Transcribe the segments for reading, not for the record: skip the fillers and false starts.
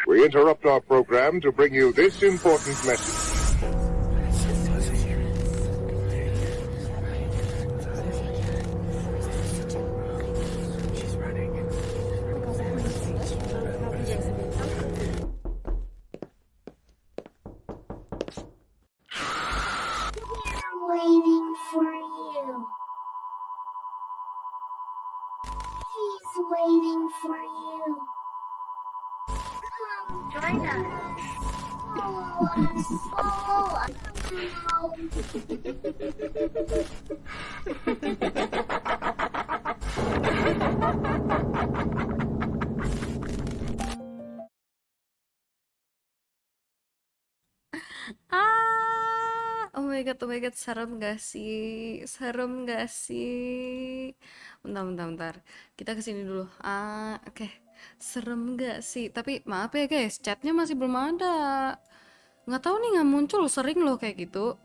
We interrupt our program to bring you this important message. Waiting for you. He's waiting for you. Come join us. Oh my god, serem gak sih? Serem gak sih? Bentar. Kita kesini dulu. Oke. Serem gak sih? Tapi maaf ya guys, chatnya masih belum ada. Nggak tahu nih, nggak muncul, sering loh kayak gitu.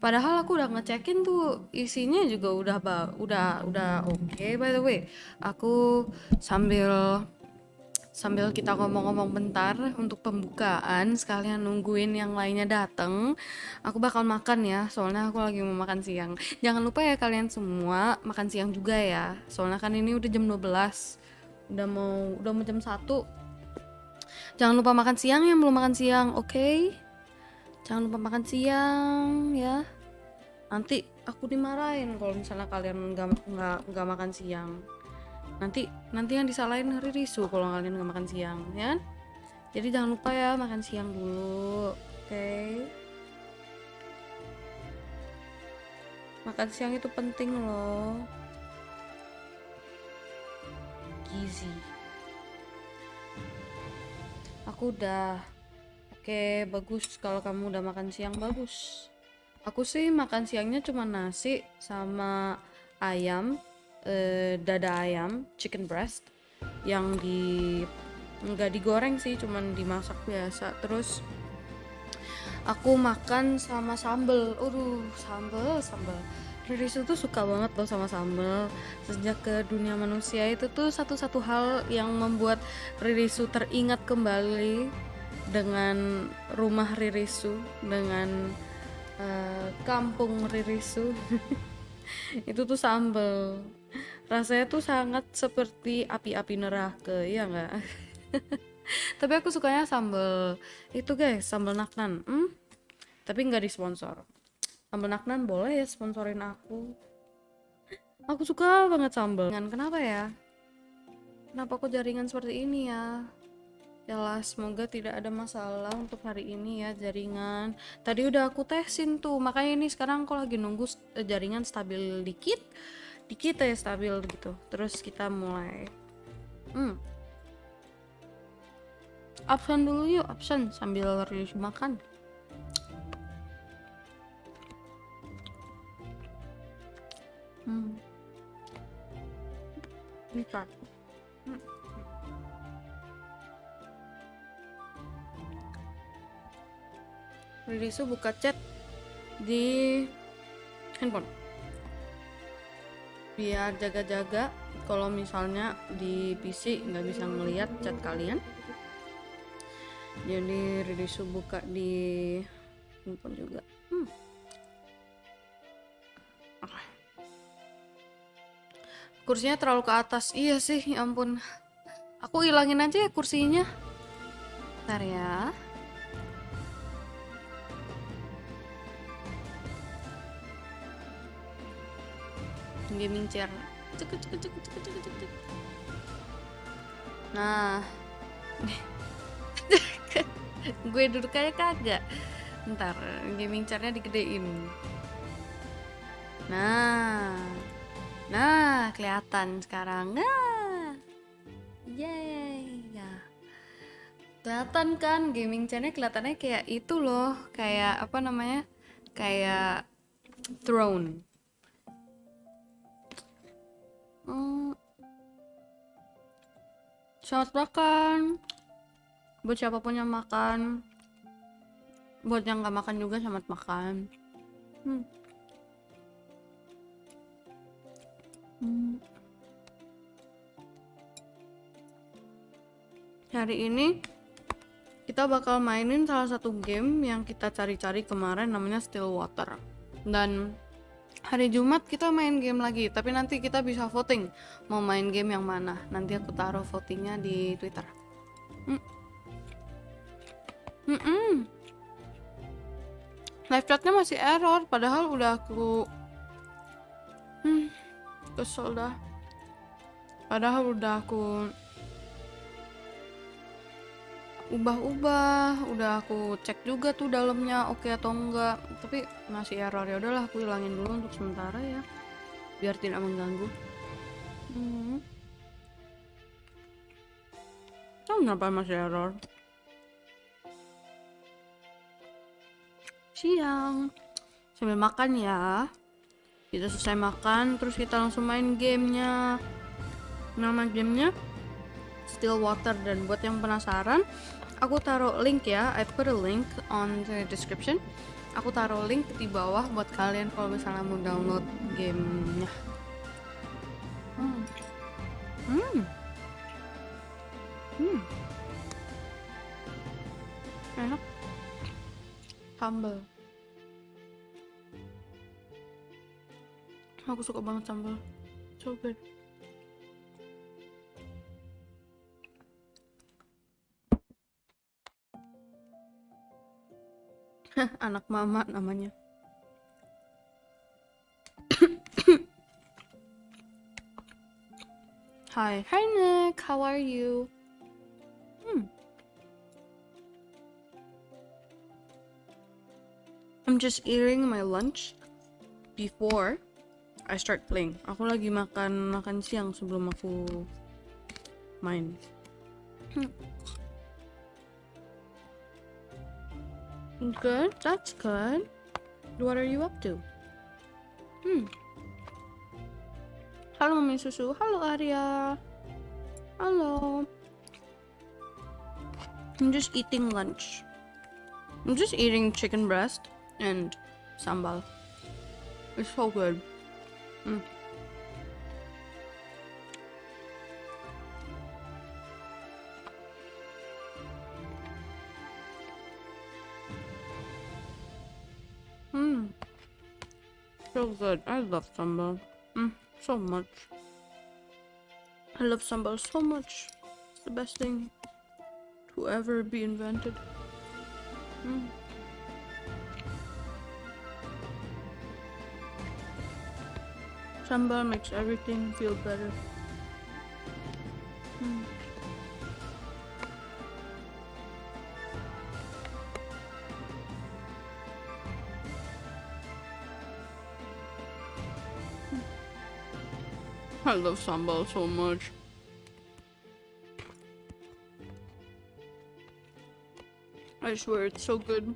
Padahal aku udah ngecekin tuh, isinya juga udah oke. By the way, aku sambil kita ngomong-ngomong bentar untuk pembukaan, sekalian nungguin yang lainnya dateng, aku bakal makan ya, soalnya aku lagi mau makan siang. Jangan lupa ya kalian semua makan siang juga ya, soalnya kan ini udah jam 12, udah mau jam 1. Jangan lupa makan siang yang belum makan siang, oke? Jangan lupa makan siang ya. Nanti aku dimarahin kalau misalnya kalian nggak makan siang. Nanti yang disalahin Ririsu kalau kalian nggak makan siang, ya kan? Jadi jangan lupa ya makan siang dulu, oke? Makan siang itu penting loh, gizi. Aku udah, oke, bagus kalau kamu udah makan siang, bagus. Aku sih makan siangnya cuma nasi sama ayam. Dada ayam, chicken breast, yang nggak digoreng sih, cuman dimasak biasa. Terus aku makan sama sambel. Sambel. Riris itu suka banget loh sama sambel. Sejak ke dunia manusia itu tuh satu-satu hal yang membuat Ririsu teringat kembali dengan rumah Ririsu, dengan kampung Ririsu. Itu tuh sambel. Rasanya tuh sangat seperti api-api neraka, ya nggak? Tapi aku sukanya sambal itu guys, sambal naknan. Tapi nggak disponsor. Sambal naknan boleh ya sponsorin aku. Aku suka banget sambal. Kenapa ya? Kenapa kok jaringan seperti ini ya? Yalah, semoga tidak ada masalah untuk hari ini ya jaringan. Tadi udah aku tesin tuh, makanya ini sekarang aku lagi nunggu jaringan stabil dikit ya, stabil gitu. Terus kita mulai. Absen dulu yuk, absen sambil rilis makan. Bisa. Ridisu buka chat di handphone biar jaga-jaga kalau misalnya di PC nggak bisa ngeliat chat kalian. Jadi Ridisu buka di handphone juga. Kursinya terlalu ke atas. Iya sih, ya ampun. Aku hilangin aja ya kursinya. Bentar ya. Gaming chair. Cek. Nah. Gue duduk kayak kagak. Ntar gaming chairnya digedein. Nah, kelihatan sekarang. Nah, yay ya. Kelihatan kan gaming chairnya, kelihatannya kayak itu loh, kayak apa namanya, kayak throne. Selamat makan. Buat siapapun yang makan, buat yang nggak makan juga selamat makan. Hari ini kita bakal mainin salah satu game yang kita cari-cari kemarin, namanya STILLWATER. Dan hari Jumat kita main game lagi, tapi nanti kita bisa voting mau main game yang mana. Nanti aku taruh votingnya di Twitter. Live chatnya masih error, padahal udah aku kesel dah. Padahal udah aku ubah-ubah, udah aku cek juga tuh dalamnya oke atau enggak, tapi masih error. Ya udahlah, aku hilangin dulu untuk sementara ya, biar tidak mengganggu. Kenapa masih error? Siang sambil makan ya. Kita selesai makan, terus kita langsung main gamenya. Nama gamenya STILLWATER, dan buat yang penasaran, aku taruh link ya. I put a link on the description. Aku taruh link di bawah buat kalian kalau misalnya mau download gamenya. Enak. Sambal. Aku suka banget sambal. So good. Anak mama namanya. Hi Nick, how are you? I'm just eating my lunch before I start playing. Aku lagi makan siang sebelum aku main. Good, that's good. What are you up to? Halo Mami Susu, halo Arya. Halo. I'm just eating lunch. I'm just eating chicken breast and sambal. It's so good. So good. I love sambal. So much. I love sambal so much. It's the best thing to ever be invented. Sambal makes everything feel better. I love sambal so much. I swear it's so good.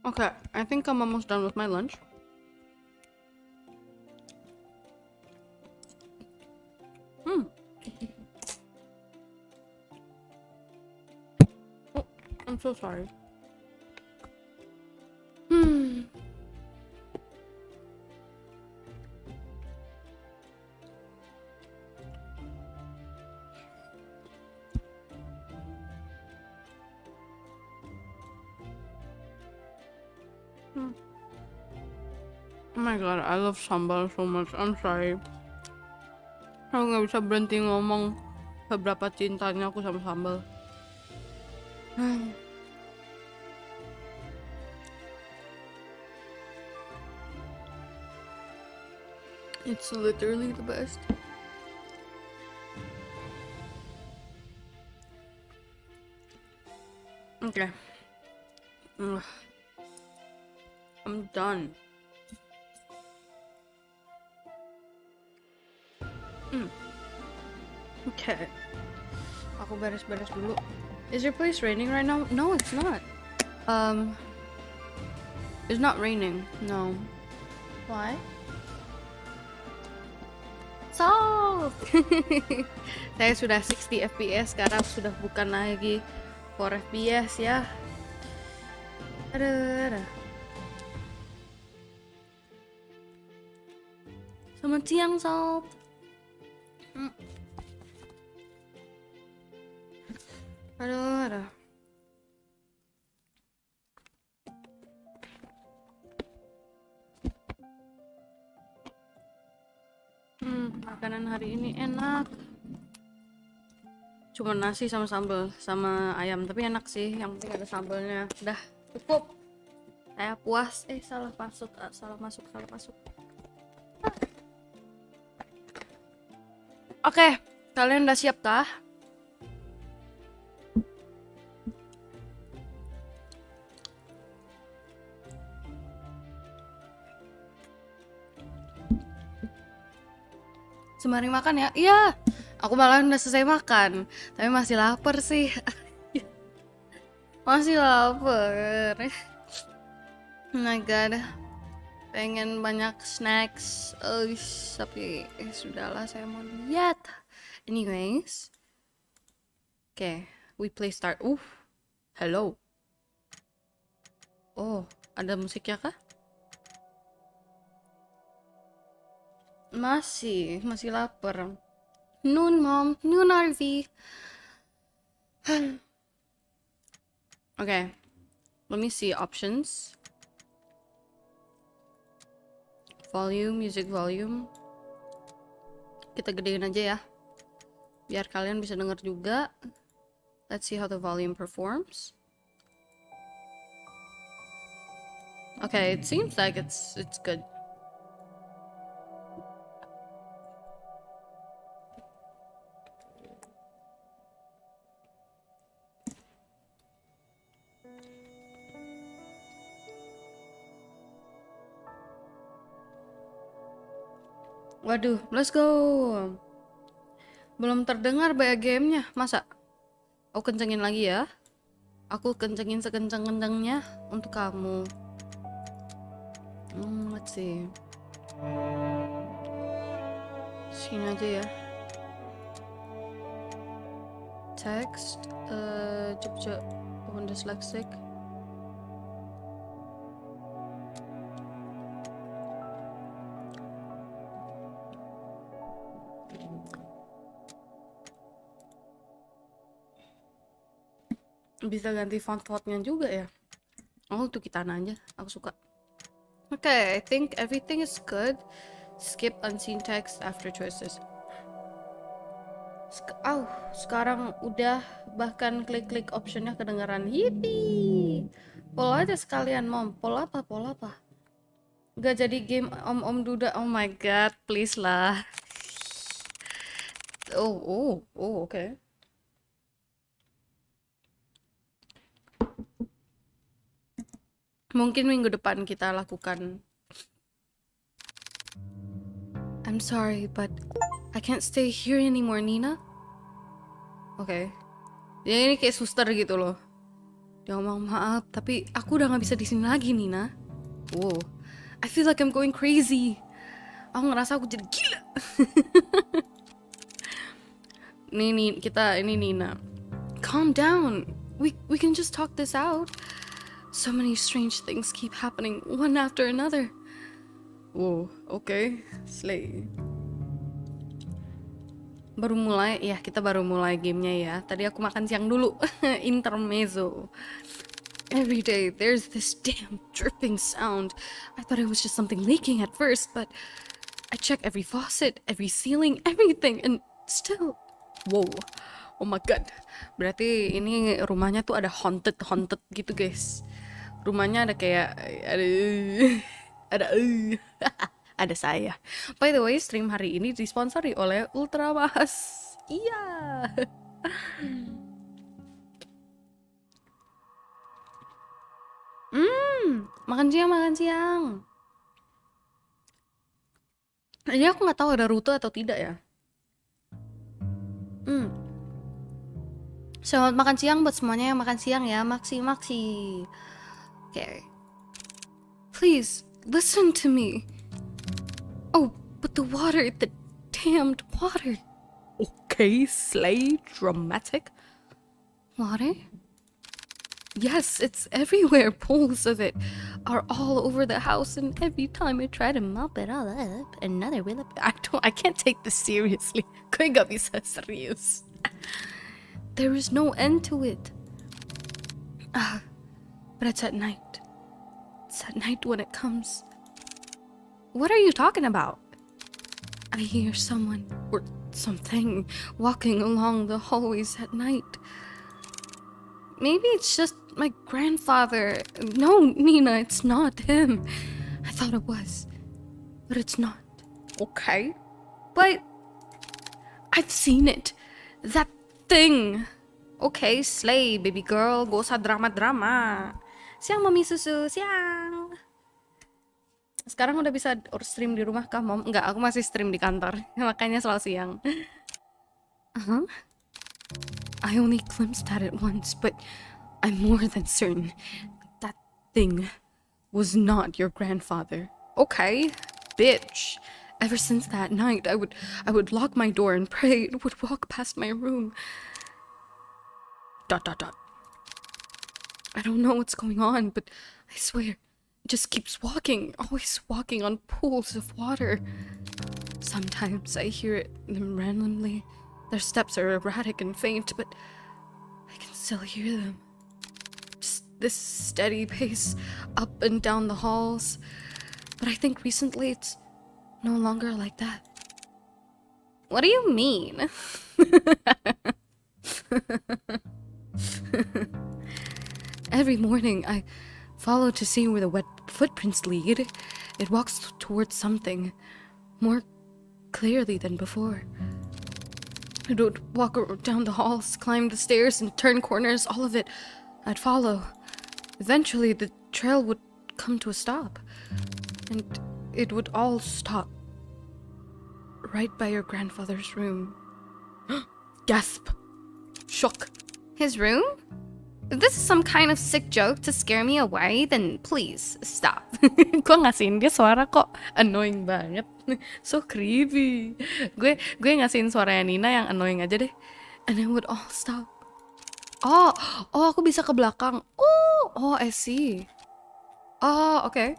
Okay, I think I'm almost done with my lunch. Oh, I'm so sorry. Oh my god, I love sambal so much. I'm sorry. Aku nggak bisa berhenti ngomong seberapa cintanya aku sama sambal. It's literally the best. Okay. I'm done. Okay. Aku beres-beres dulu. Is your place raining right now? No, it's not. It's not raining. No. Why? Solved! Saya sudah 60 fps, sekarang sudah bukan lagi 4 fps ya. Ada. Selamat siang, Sob. Ada. Makanan hari ini enak. Cuma nasi sama sambal sama ayam, tapi enak sih. Yang penting ada sambalnya. Udah cukup. Saya puas. Salah masuk. Oke, kalian udah siap kah? Sembari makan ya? Iya, aku malah udah selesai makan, tapi masih lapar sih. Masih lapar. Oh my god, pengen banyak snacks. Tapi sudahlah, saya mau diet. Anyways, okay, we play start. Hello. Oh, ada musiknya kah? Masih lapar. Noon, Mom. Noon, Arvi. Okay, let me see options. Volume, music volume. Kita gedein aja ya, biar kalian bisa denger juga. Let's see how the volume performs. Okay, it seems like it's good. Waduh, let's go. Belum terdengar BGM-nya, masa? Aku kencengin lagi ya. Aku kencengin sekenceng-kencengnya untuk kamu. Let's see. Sini aja ya. Text, coba on dyslexic. Bisa ganti font-fontnya juga ya. Tuh kita aja, aku suka. Okay, I think everything is good. Skip unseen text after choices. Sekarang udah, bahkan klik-klik optionnya kedengaran. Yippee. Poll aja sekalian, Mom. Poll apa? Gak jadi game om duda. Oh my god, please lah. Okay. Mungkin minggu depan kita lakukan. I'm sorry, but I can't stay here anymore, Nina. Okay. Ya ini kayak suster gitu loh. Dia ngomong maaf, tapi aku udah gak bisa di sini lagi, Nina. Wow, I feel like I'm going crazy. Aku ngerasa aku jadi gila. Ini Nina. Calm down. We can just talk this out. So many strange things keep happening one after another. Wow, okay, slay. Kita baru mulai gamenya ya. Tadi aku makan siang dulu. Intermezzo. Every day there's this damn dripping sound. I thought it was just something leaking at first, but I check every faucet, every ceiling, everything, and still... Wow, oh my god. Berarti ini rumahnya tuh ada haunted gitu guys. Rumahnya ada kayak ada saya. By the way, stream hari ini disponsori oleh Ultramas. Iya. Makan siang. Jadi aku nggak tahu ada rute atau tidak ya. Selamat makan siang buat semuanya yang makan siang ya. Maksi. Okay. Please, listen to me. Oh, but the water, the damned water. Okay, slay, dramatic. Water? Yes, it's everywhere. Pools of it are all over the house, and every time I try to mop it all up, another will appear. I can't take this seriously. Gue gak bisa serius. There is no end to it. But it's at night. It's at night when it comes. What are you talking about? I hear someone or something walking along the hallways at night. Maybe it's just my grandfather. No, Nina, it's not him. I thought it was, but it's not. Okay, but I've seen it. That thing. Okay, slay, baby girl. Go sa drama-drama. Siang, mami susu. Siang. Sekarang udah bisa stream di rumah kah, Mom? Enggak, aku masih stream di kantor. Makanya selalu siang. I only glimpsed at it once, but I'm more than certain that thing was not your grandfather. Okay, bitch. Ever since that night, I would lock my door and pray it would walk past my room. ... I don't know what's going on, but I swear, it just keeps walking, always walking on pools of water. Sometimes I hear them randomly. Their steps are erratic and faint, but I can still hear them. Just this steady pace up and down the halls. But I think recently it's no longer like that. What do you mean? Every morning I follow to see where the wet footprints lead. It walks towards something more clearly than before. It would walk down the halls, climb the stairs, and turn corners, all of it I'd follow. Eventually the trail would come to a stop, and it would all stop right by your grandfather's room. Gasp! Shock! His room? If this is some kind of sick joke to scare me away, then please stop. Gue ngasihin dia suara kok annoying banget. So creepy. Gue ngasihin suaranya Nina yang annoying aja deh. And it would all stop. Oh, aku bisa ke belakang. Oh, I see. Oh, okay.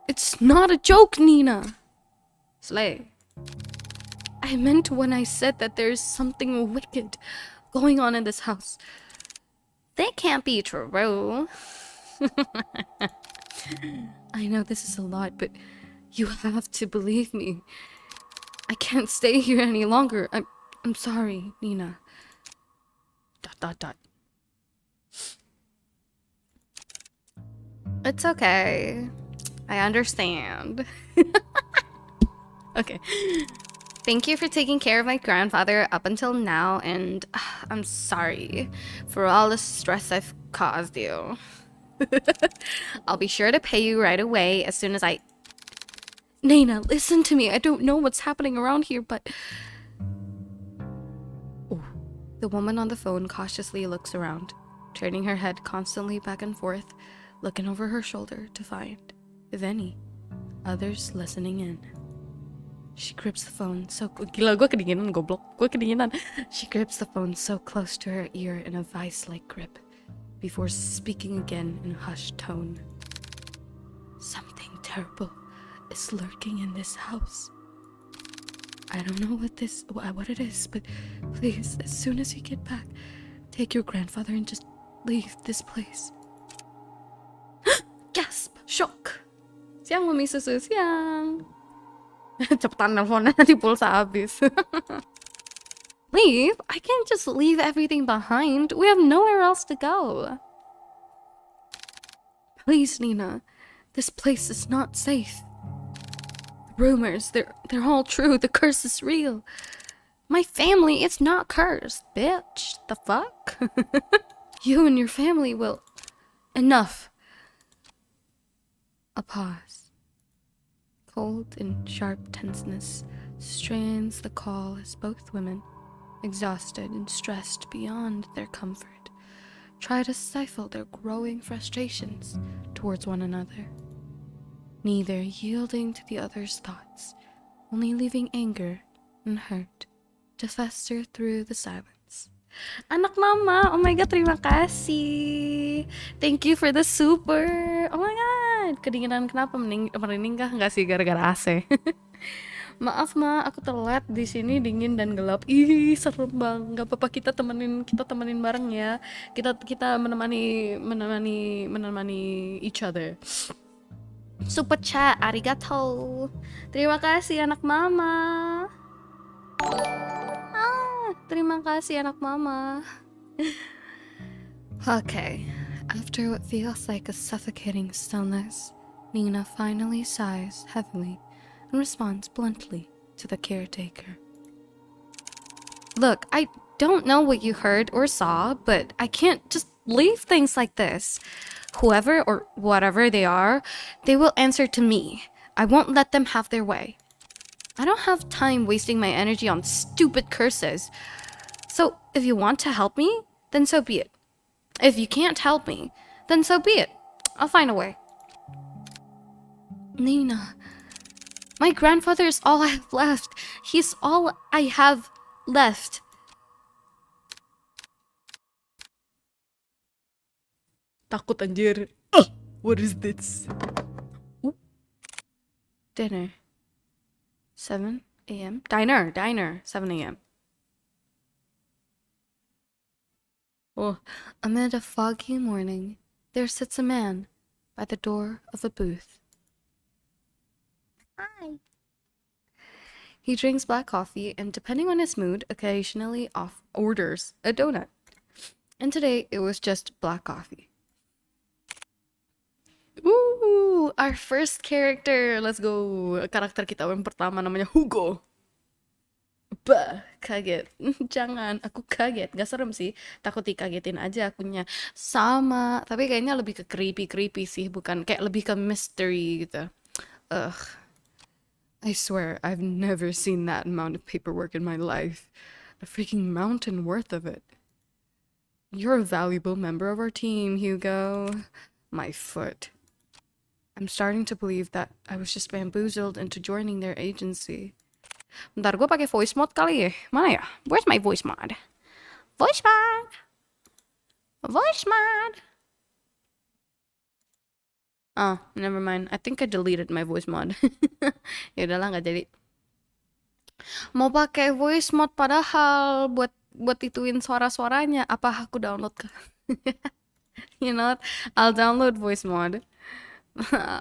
It's not a joke, Nina. Slay. I meant when I said that there's something wicked going on in this house. That can't be true. I know this is a lot, but you have to believe me. I can't stay here any longer. I'm sorry, Nina. ... It's okay. I understand. Okay. Thank you for taking care of my grandfather up until now, and I'm sorry for all the stress I've caused you. I'll be sure to pay you right away as soon as I... Nina, listen to me. I don't know what's happening around here, but... Oh. The woman on the phone cautiously looks around. turning her head constantly back and forth, looking over her shoulder to find, if any, others listening in. She grips the phone so... Gila, gue kedinginan, goblok. Gue kedinginan. She grips the phone so close to her ear in a vice-like grip, before speaking again in a hushed tone. Something terrible is lurking in this house. I don't know what it is, but please, as soon as you get back, take your grandfather and just leave this place. Gasp! Shock! Siang, Mami Susu, siang! Cepetan nelfonnya, nanti pulsa habis. Leave? I can't just leave everything behind. We have nowhere else to go. Please, Nina. This place is not safe. The rumors, they're all true. The curse is real. My family is not cursed, bitch. The fuck? You and your family will... Enough. A pause. Cold and sharp tenseness strains the call as both women, exhausted and stressed beyond their comfort, try to stifle their growing frustrations towards one another, neither yielding to the other's thoughts, only leaving anger and hurt to fester through the silence. Anak mama, oh my god, terima kasih. Thank you for the super. Oh my god, kedinginan kenapa merinding kah? Enggak sih, gara-gara AC. Maaf ma, aku telat di sini dingin dan gelap. Ih, serem bang. Gak apa-apa, kita temenin bareng ya. Kita menemani each other. Super chat, arigato. Terima kasih anak mama. Terima kasih anak mama. Okay, after what feels like a suffocating stillness, Nina finally sighs heavily and responds bluntly to the caretaker. Look, I don't know what you heard or saw, but I can't just leave things like this. Whoever or whatever they are, they will answer to me. I won't let them have their way. I don't have time wasting my energy on stupid curses. So, if you want to help me, then so be it. If you can't help me, then so be it. I'll find a way. Nina, my grandfather is all I have left. He's all I have left. Takut anjir. What is this? Ooh. Dinner. 7 a.m. Diner. 7 a.m. Oh, amid a foggy morning, there sits a man by the door of a booth. Hi. He drinks black coffee and, depending on his mood, occasionally orders a donut. And today, it was just black coffee. Ooh, our first character. Let's go. Karakter kita yang pertama namanya Hugo. Bah, kaget. Jangan, aku kaget. Gak serem sih, takut dikagetin aja akunya. Sama, tapi kayaknya lebih ke creepy sih, bukan kayak lebih ke mystery gitu. Ugh. I swear, I've never seen that amount of paperwork in my life. A freaking mountain worth of it. You're a valuable member of our team, Hugo. My foot. I'm starting to believe that I was just bamboozled into joining their agency. Bentar, gue pakai voice mod kali ya? Mana ya? Where's my voice mod? Voice mod! Voice mod! Oh, never mind. I think I deleted my voice mod. Ya udahlah, nggak jadi. Mau pakai voice mod padahal buat ituin suara-suaranya. Apa aku download ke? You know what? I'll download voice mod.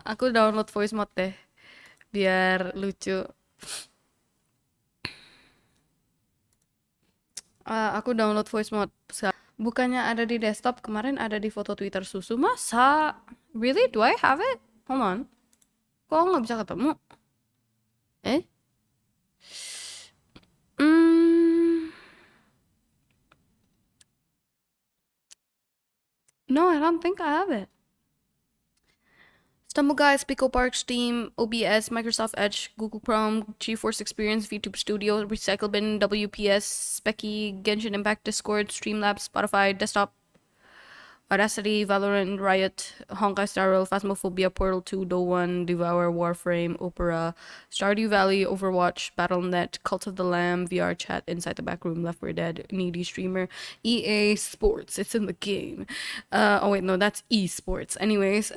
Aku download voice mod deh. Biar lucu. Aku download voice mod. Bukannya ada di desktop, kemarin ada di foto Twitter susu. Masa? Really? Do I have it? Hold on. Kok nggak bisa ketemu? No, I don't think I have it. Stumble Guys, Pico Park, Steam, OBS, Microsoft Edge, Google Chrome, GeForce Experience, VTube Studio, Recycle Bin, WPS, Specky, Genshin Impact, Discord, Streamlabs, Spotify, Desktop. Audacity, Valorant, Riot, Honkai Star Rail, Phasmophobia, Portal 2, Do1, Devour, Warframe, Opera, Stardew Valley, Overwatch, Battle.net, Cult of the Lamb, VR Chat, Inside the Backroom, Left 4 Dead, Needy Streamer, EA Sports, it's in the game. Oh wait, no, that's esports. Anyways,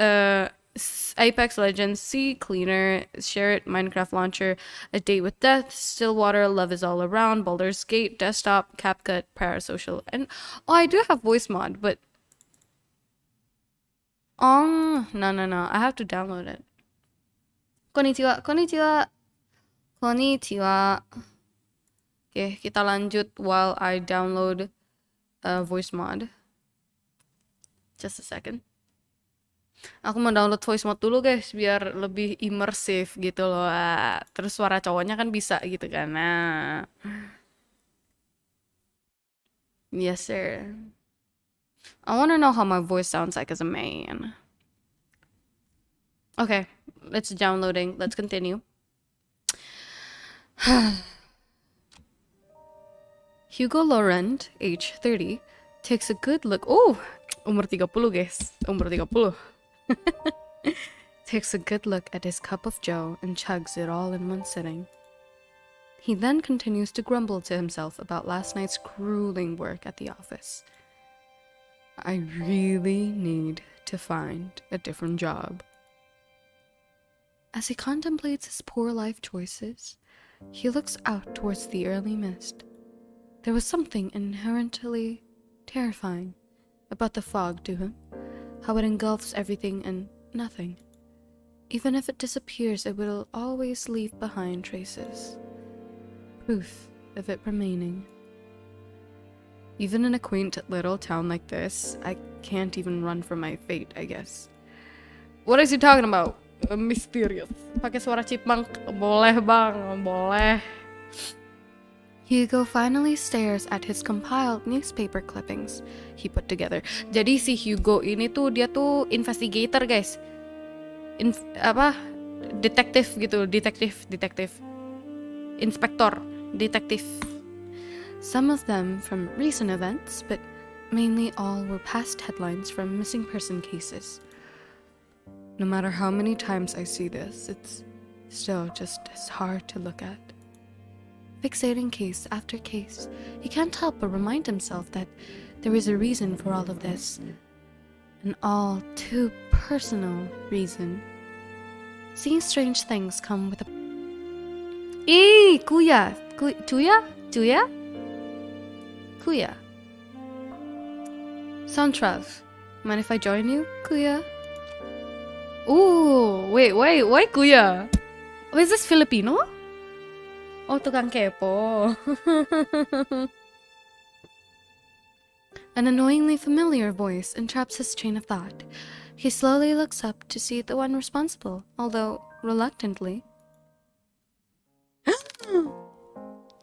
Apex Legends, Sea Cleaner, Share It, Minecraft Launcher, A Date with Death, Stillwater, Love is All Around, Baldur's Gate, Desktop, CapCut, Parasocial, and oh, I do have voice mod, but no, I have to download it. Konnichiwa, konnichiwa, konnichiwa. Okay, kita lanjut while I download voice mod. Just a second. Aku mau download voice mod dulu guys, biar lebih imersif gitu loh. Terus suara cowoknya kan bisa gitu kan. Nah. Yes sir. I want to know how my voice sounds like as a man. Okay, it's downloading. Let's continue. Hugo Laurent, age 30, takes a good look. Oh, umur 30 guys. Umur 30. Takes a good look at his cup of joe and chugs it all in one sitting. He then continues to grumble to himself about last night's grueling work at the office. I really need to find a different job. As he contemplates his poor life choices, he looks out towards the early mist. There was something inherently terrifying about the fog to him, how it engulfs everything and nothing. Even if it disappears, it will always leave behind traces. Proof of it remaining. Even in a quaint little town like this, I can't even run from my fate, I guess. What is he talking about? Mysterious. Pakai suara chipmunk. Boleh bang, boleh. Hugo finally stares at his compiled newspaper clippings he put together. Jadi si Hugo ini tuh dia tuh investigator guys. Detektif gitu, detektif. Inspektor, detektif. Some of them from recent events, but mainly all were past headlines from missing person cases. No matter how many times I see this, it's still just as hard to look at. Fixating case after case, he can't help but remind himself that there is a reason for all of this. An all too personal reason. Seeing strange things come with a... Kuya! Tuya? Kuya. Soundtrav. Mind if I join you, Kuya? Ooh, wait, Kuya? Oh, is this Filipino? Oh, tukang kepo. An annoyingly familiar voice entraps his train of thought. He slowly looks up to see the one responsible, although reluctantly.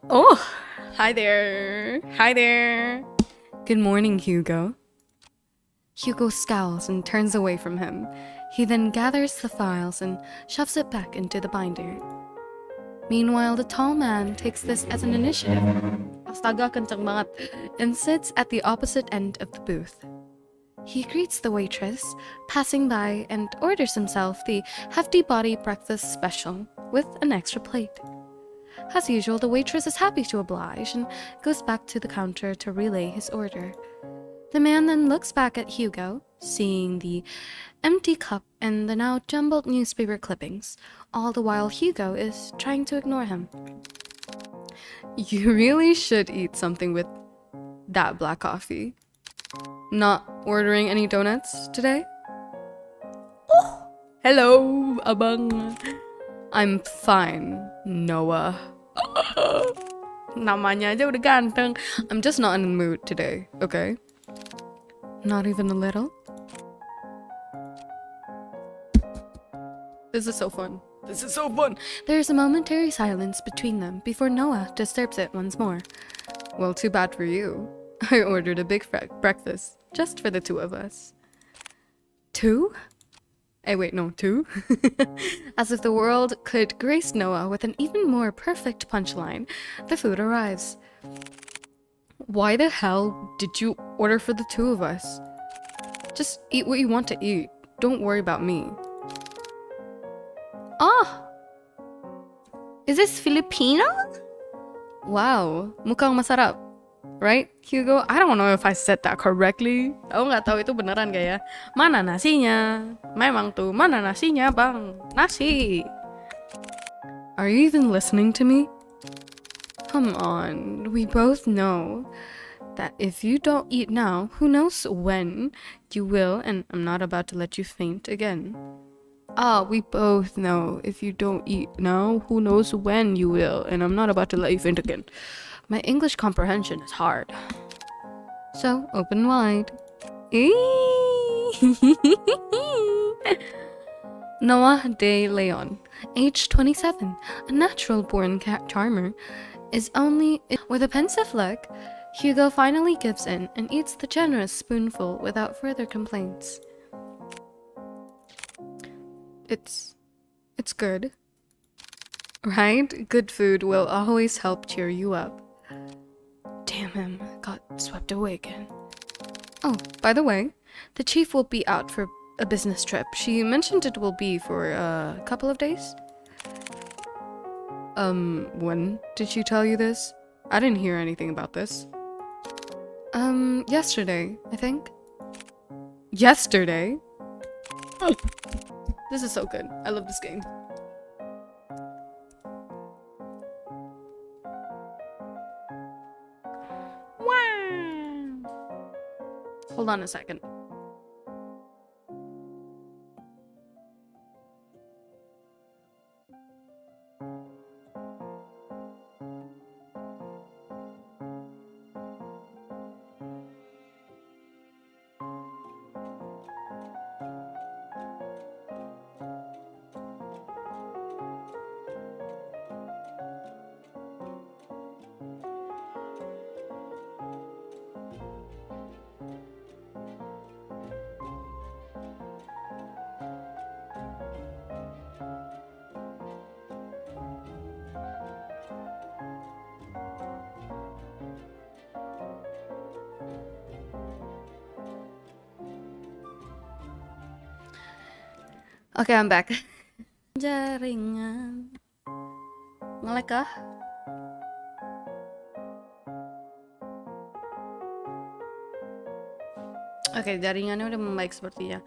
Oh, hi there. Hi there. Good morning, Hugo. Hugo scowls and turns away from him. He then gathers the files and shoves it back into the binder. Meanwhile, the tall man takes this as an initiative. Astaga, kenceng banget. And sits at the opposite end of the booth. He greets the waitress, passing by, and orders himself the hefty body breakfast special with an extra plate. As usual, the waitress is happy to oblige and goes back to the counter to relay his order. The man then looks back at Hugo, seeing the empty cup and the now jumbled newspaper clippings, all the while Hugo is trying to ignore him. You really should eat something with that black coffee. Not ordering any donuts today? Oh, hello, abang. I'm fine, Noah. Namanya aja udah ganteng. I'm just not in the mood today, okay? Not even a little? This is so fun. This is so fun. There's a momentary silence between them before Noah disturbs it once more. Well, too bad for you. I ordered a big breakfast, just for the two of us. Two? Wait, no, two? As if the world could grace Noah with an even more perfect punchline, the food arrives. Why the hell did you order for the two of us? Just eat what you want to eat. Don't worry about me. Ah! Is this Filipino? Wow, mukhang masarap. Right, Hugo? I don't know if I said that correctly. Aku nggak tahu itu beneran gak ya. Mana nasinya? Memang tuh, mana nasinya, bang? Nasi. Are you even listening to me? Come on, we both know that if you don't eat now, who knows when you will, and I'm not about to let you faint again. We both know if you don't eat now, who knows when you will, and I'm not about to let you faint again. My English comprehension is hard. So, open wide. Noah de Leon, age 27, a natural-born charmer, is only... With a pensive look, Hugo finally gives in and eats the generous spoonful without further complaints. It's good. Right? Good food will always help cheer you up. Damn him, got swept away again. Oh, by the way, the chief will be out for a business trip. She mentioned it will be for a couple of days. When did she tell you this? I didn't hear anything about this. Yesterday, I think. Yesterday? Oh. This is so good. I love this game. Wow. Hold on a second. Okay, I'm back. Jaringan. Nge-lag kah? Oke, jaringannya udah membaik sepertinya.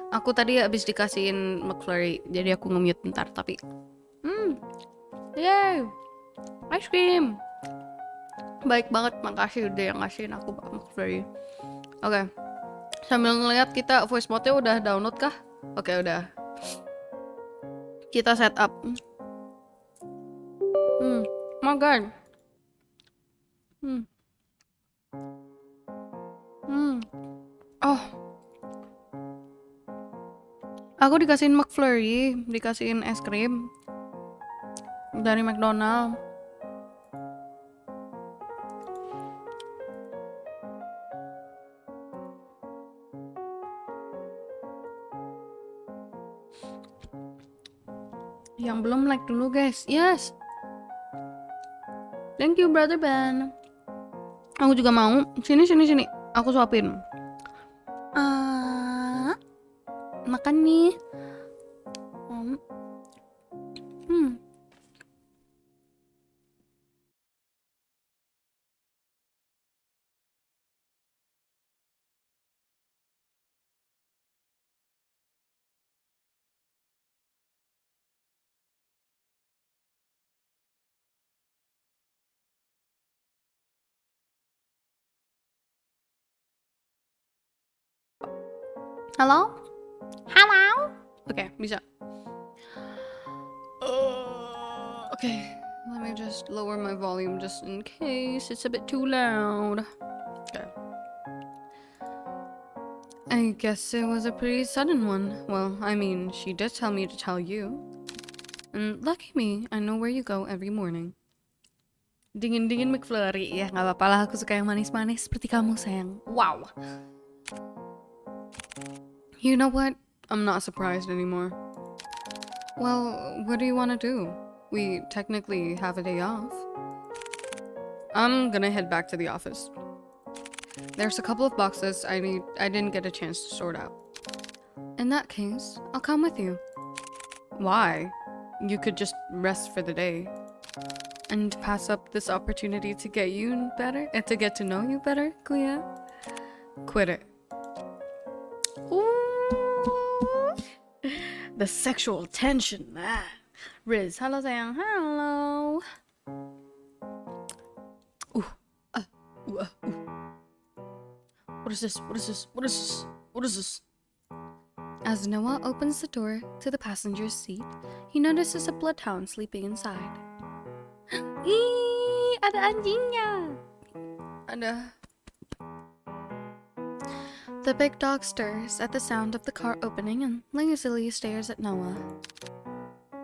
Aku tadi habis dikasihin McFlurry, jadi aku nge-mute bentar, tapi... Yay! Ice cream! Baik banget, makasih udah yang ngasihin aku McFlurry. Oke. Sambil ngeliat kita voice mode-nya udah download kah? Oke, udah. Kita setup. Oh my god. Oh. Aku dikasihin McFlurry, dikasihin es krim dari McDonald. Yang belum like dulu guys. Yes. Thank you brother Ben. Aku juga mau. Sini. Aku suapin. Makan nih. Halo? Okay, bisa. Okay, let me just lower my volume just in case it's a bit too loud. Okay. I guess it was a pretty sudden one. Well, I mean, she did tell me to tell you. And lucky me, I know where you go every morning. Dingin-dingin McFlurry. Ya, gak apa-apa lah, aku suka yang manis-manis seperti kamu, sayang. Wow. You know what? I'm not surprised anymore. Well, what do you want to do? We technically have a day off. I'm gonna head back to the office. There's a couple of boxes I didn't get a chance to sort out. In that case, I'll come with you. Why? You could just rest for the day. And pass up this opportunity to get you better and to get to know you better, Kuya? Quit it. Ooh. The sexual tension. Riz, hello sayang. Hello. Ooh. Ooh. What is this? What is this? What is this? What is this? As Noah opens the door to the passenger's seat, he notices a bloodhound sleeping inside. Ada anjingnya. Ada. The big dog stirs at the sound of the car opening and lazily stares at Noah.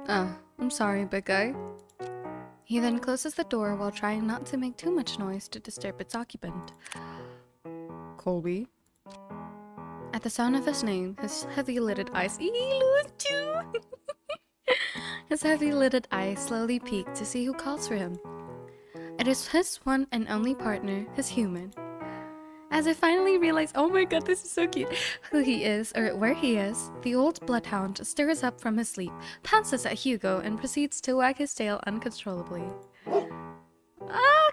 I'm sorry, big guy. He then closes the door while trying not to make too much noise to disturb its occupant. Colby. At the sound of his name, his heavy-lidded eyes his heavy-lidded eyes slowly peek to see who calls for him. It is his one and only partner, his human. As I finally realize, oh my god, this is so cute, who he is, or where he is, the old bloodhound stirs up from his sleep, pounces at Hugo, and proceeds to wag his tail uncontrollably.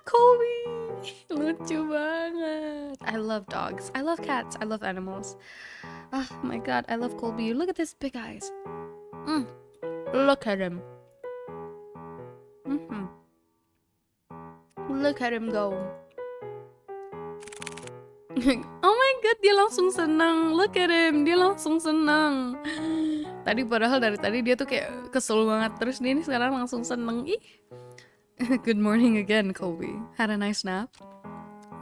Colby! Lucu banget. I love dogs. I love cats. I love animals. Oh my god, I love Colby. Look at his big eyes. Look at him. Look at him go. Oh my god, dia langsung senang. Look at him, dia langsung senang. Tadi padahal dari tadi dia tuh kayak kesel banget. Terus dia ini sekarang langsung seneng. Ih. Good morning again, Colby. Had a nice nap?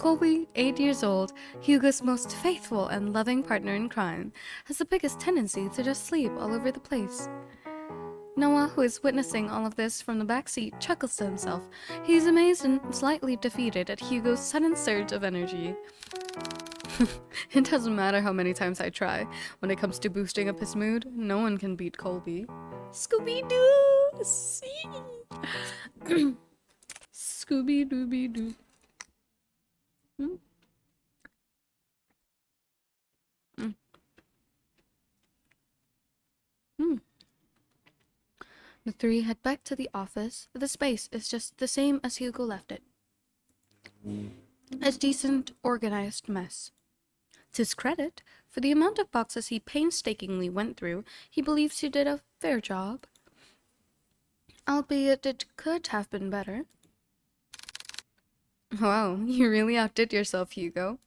Colby, 8 years old, Hugo's most faithful and loving partner in crime, has the biggest tendency to just sleep all over the place. Noah, who is witnessing all of this from the back seat, chuckles to himself. He's amazed and slightly defeated at Hugo's sudden surge of energy. It doesn't matter how many times I try. When it comes to boosting up his mood, no one can beat Colby. Scooby-Doo! See? Scooby-Dooby-Doo. The three head back to the office. The space is just the same as Hugo left it. A decent, organized mess. To his credit, for the amount of boxes he painstakingly went through, he believes he did a fair job. Albeit it could have been better. Wow, you really outdid yourself, Hugo.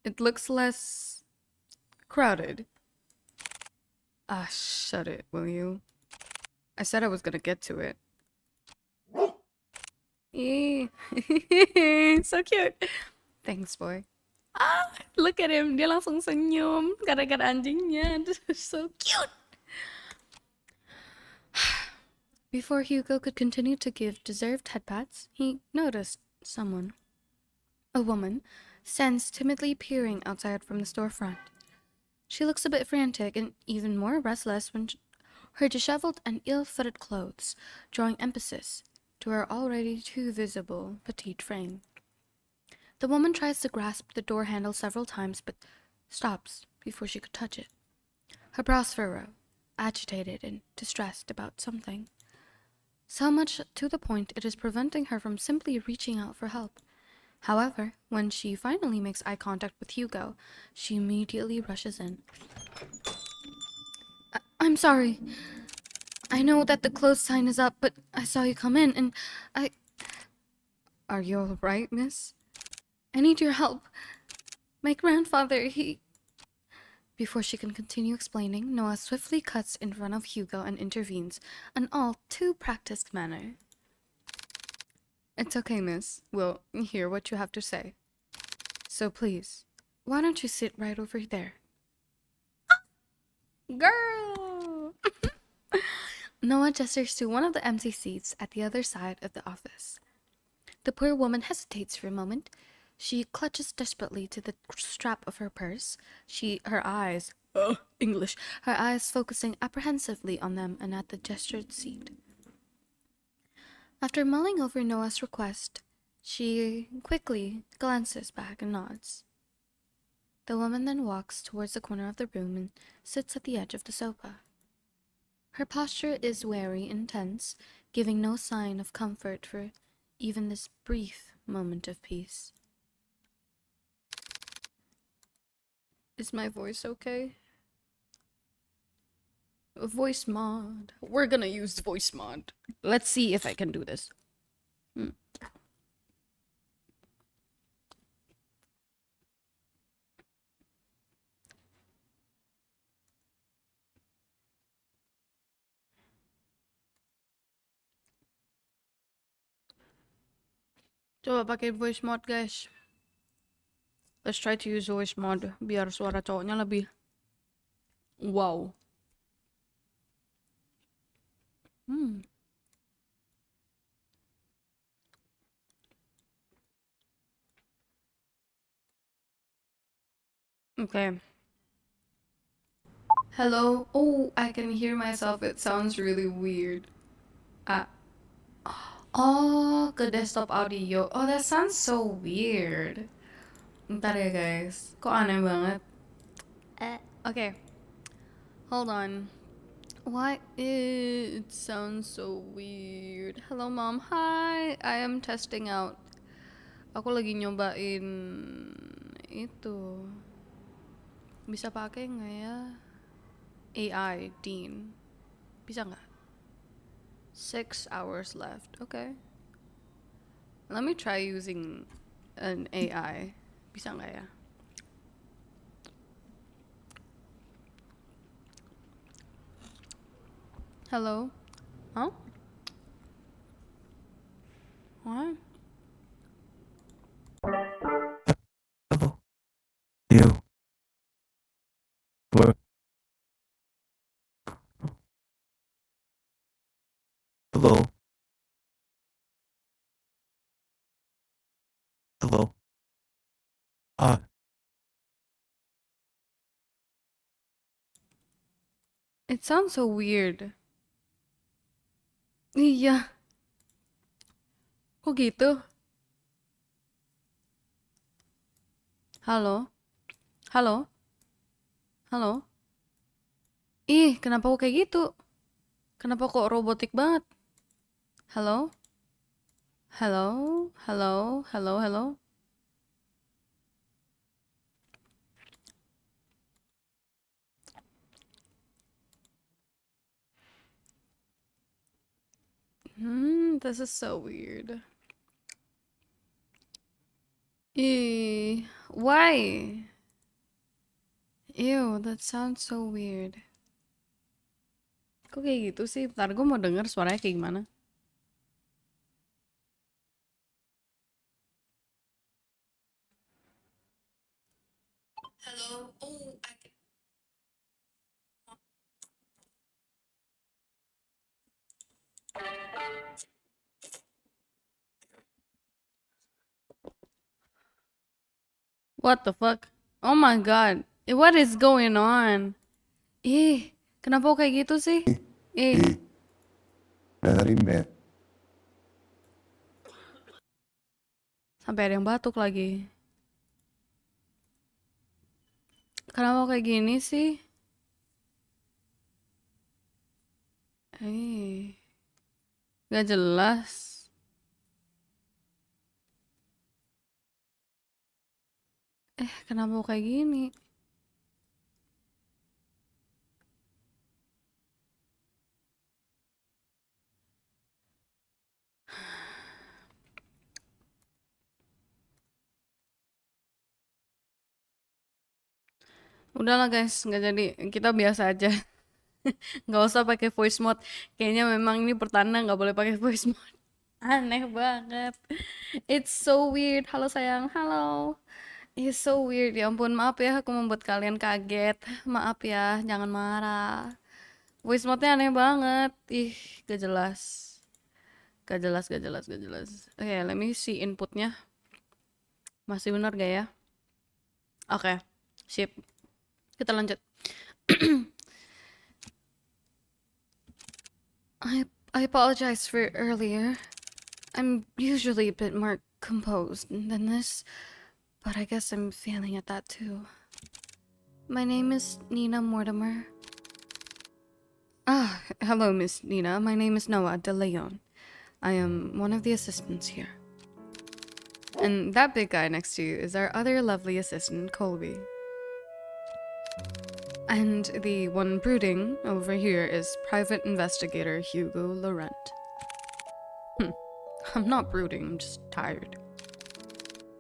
It looks less crowded. Shut it, will you? I said I was gonna get to it. So cute. Thanks, boy. Look at him. Dia langsung senyum gara-gara anjingnya. This is so cute. Before Hugo could continue to give deserved headpats, he noticed someone. A woman stands timidly peering outside from the storefront. She looks a bit frantic and even more restless when her disheveled and ill-fitted clothes drawing emphasis to her already too visible petite frame. The woman tries to grasp the door handle several times, but stops before she could touch it. Her brows furrow, agitated and distressed about something. So much to the point it is preventing her from simply reaching out for help. However, when she finally makes eye contact with Hugo, she immediately rushes in. I'm sorry. I know that the closed sign is up, but I saw you come in and Are you all right, miss? I need your help. My grandfather, he... Before she can continue explaining, Noah swiftly cuts in front of Hugo and intervenes, an all too practiced manner. It's okay, miss. We'll hear what you have to say. So please, why don't you sit right over there? Girl! Noah gestures to one of the empty seats at the other side of the office. The poor woman hesitates for a moment. She clutches desperately to the strap of her purse. Her eyes focusing apprehensively on them and at the gestured seat. After mulling over Noah's request, she quickly glances back and nods. The woman then walks towards the corner of the room and sits at the edge of the sofa. Her posture is wary and tense, giving no sign of comfort for even this brief moment of peace. Is my voice okay? Voice mod. We're gonna use voice mod. Let's see if I can do this. Coba pakai voice mod, guys. Let's try to use voice mod biar suara cowoknya lebih wow. Okay. Hello. Oh, I can hear myself. It sounds really weird. Oh, ke desktop audio. Oh, that sounds so weird. Ntar ya, guys. Kok aneh banget. Okay. Hold on. Why? It sounds so weird. Hello, Mom. Hi. I am testing out. Aku lagi nyobain itu. Bisa pakai nggak ya? AI, Dean. Bisa nggak? 6 hours left. Okay. Let me try using an AI. Bisa nggak ya? Hello? Huh? What? Hello. You. Where? Hello. Hello. It sounds so weird. Iya. Kok gitu? Halo? Halo? Halo? Ih, kenapa kok kayak gitu? Kenapa kok robotik banget? Halo? Halo? Halo? Halo? Halo? This is so weird. Why? Ew, that sounds so weird. Kok kayak gitu sih? Bentar, gue mau denger suaranya kayak gimana. Hello? Oh, What the fuck? Oh my god. What is going on? Kenapa kok kayak gitu sih? Dari Matt. Sampai ada yang batuk lagi. Kenapa kayak gini sih? Gak jelas. Kenapa kayak gini? Udahlah guys, nggak jadi. Kita biasa aja. Nggak usah pakai voice mode. Kayaknya memang ini pertanda nggak boleh pakai voice mode. Aneh banget. It's so weird. Halo sayang, halo. It's so weird. Ya ampun, maaf ya aku membuat kalian kaget. Maaf ya, jangan marah. Voice mode-nya aneh banget. Gak jelas. Gak jelas, gak jelas, gak jelas. Oke, let me see inputnya. Masih benar gak ya? Oke, sip. Kita lanjut. I apologize for earlier. I'm usually a bit more composed than this, but I guess I'm failing at that too. My name is Nina Mortimer. Hello, Miss Nina. My name is Noah de Leon. I am one of the assistants here. And that big guy next to you is our other lovely assistant, Colby. And the one brooding over here is Private Investigator Hugo Laurent. I'm not brooding, I'm just tired.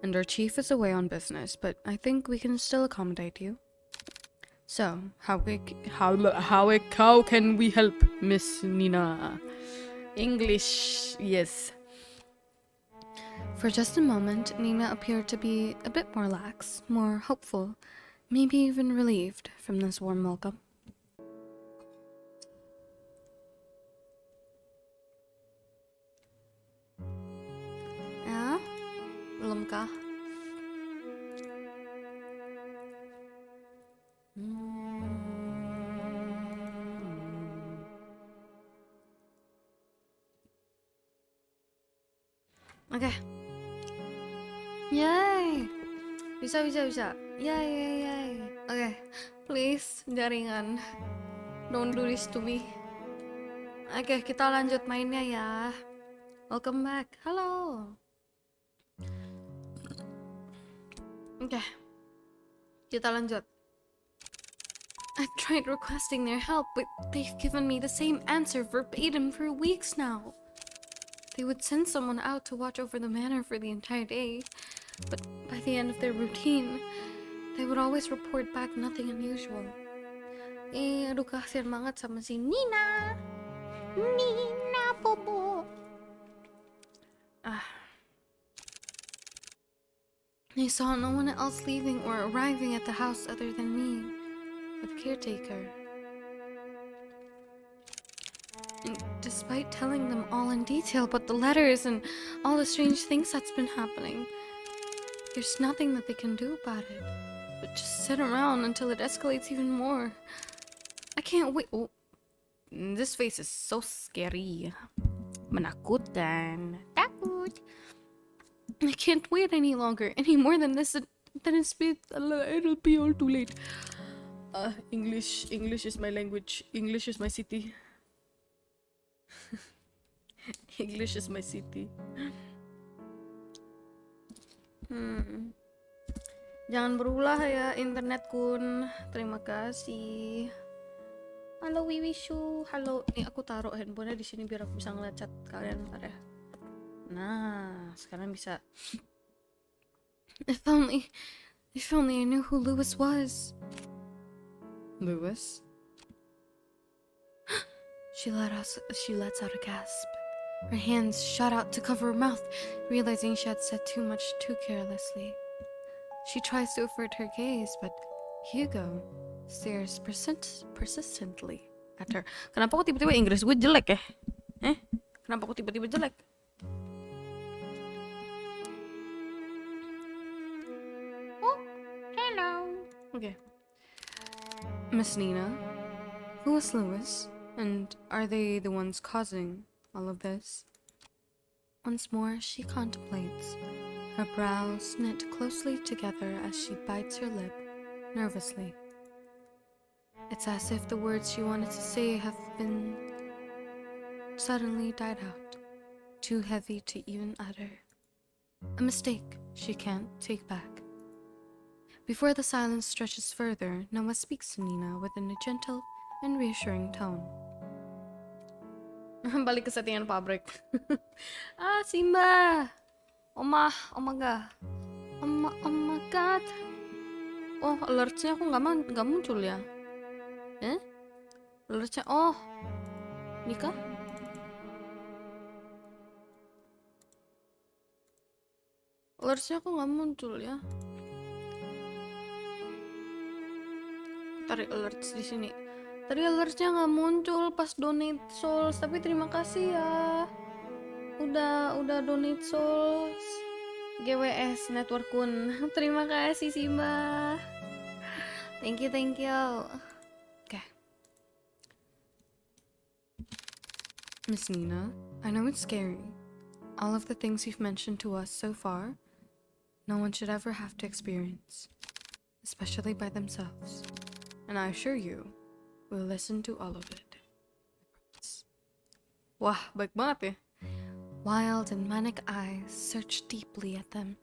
And our chief is away on business, but I think we can still accommodate you. So, how can we help, Miss Nina? English, yes. For just a moment, Nina appeared to be a bit more lax, more hopeful, maybe even relieved from this warm welcome. Ya? Belum kah? Oke. Yay. Bisa. Yay. Oke. Please, jaringan. Don't do this to me. Oke, kita lanjut mainnya ya. Welcome back. Halo. Oke. Kita lanjut. I tried requesting their help, but they've given me the same answer verbatim for weeks now. They would send someone out to watch over the manor for the entire day, but by the end of their routine, they would always report back nothing unusual. Aduh kasihan banget sama si Nina. Nina Bobo. I saw no one else leaving or arriving at the house other than me, the caretaker. And despite telling them all in detail about the letters and all the strange things that's been happening, there's nothing that they can do about it, but just sit around until it escalates even more. I can't wait. Oh, this face is so scary. Menakutkan. Takut. I can't wait any longer, any more than this. Then it'll be all too late. English is my language. English is my city. English is my city. Jangan berulah ya internet kun. Terima kasih. Halo Wiwishu. Halo. Nih aku taruh handphonenya di sini biar aku bisa ngeliat chat kalian ntar ya. Nah, sekarang bisa. If only I knew who Lewis was. Lewis? She lets out a gasp. Her hands shot out to cover her mouth, realizing she had said too much too carelessly. She tries to avert her gaze, but Hugo stares persistently at her. Kenapa kok tiba-tiba Inggris gue jelek ya? Kenapa kok tiba-tiba jelek? Oh, hello. Okay. Miss Nina, who is Lewis? And are they the ones causing all of this? Once more, she contemplates, her brows knit closely together as she bites her lip, nervously. It's as if the words she wanted to say have been suddenly died out, too heavy to even utter. A mistake she can't take back. Before the silence stretches further, Noah speaks to Nina within a gentle and reassuring tone. Balik ke settingan pabrik. Simba! Oh my god. Oh, alertnya kok nggak muncul ya? Alertnya, oh, Nika? Alertnya kok nggak muncul ya? Tarik alerts di sini. Tadi alertnya nggak muncul pas donate souls, tapi terima kasih ya. Udah donate souls. GWS Network Kun. Terima kasih Simba. Thank you. Okay. Miss Nina, I know it's scary. All of the things you've mentioned to us so far, no one should ever have to experience. especially by themselves. And I assure you, we'll listen to all of it. I promise. Wah, baik banget ya. Wild and manic eyes search deeply at them,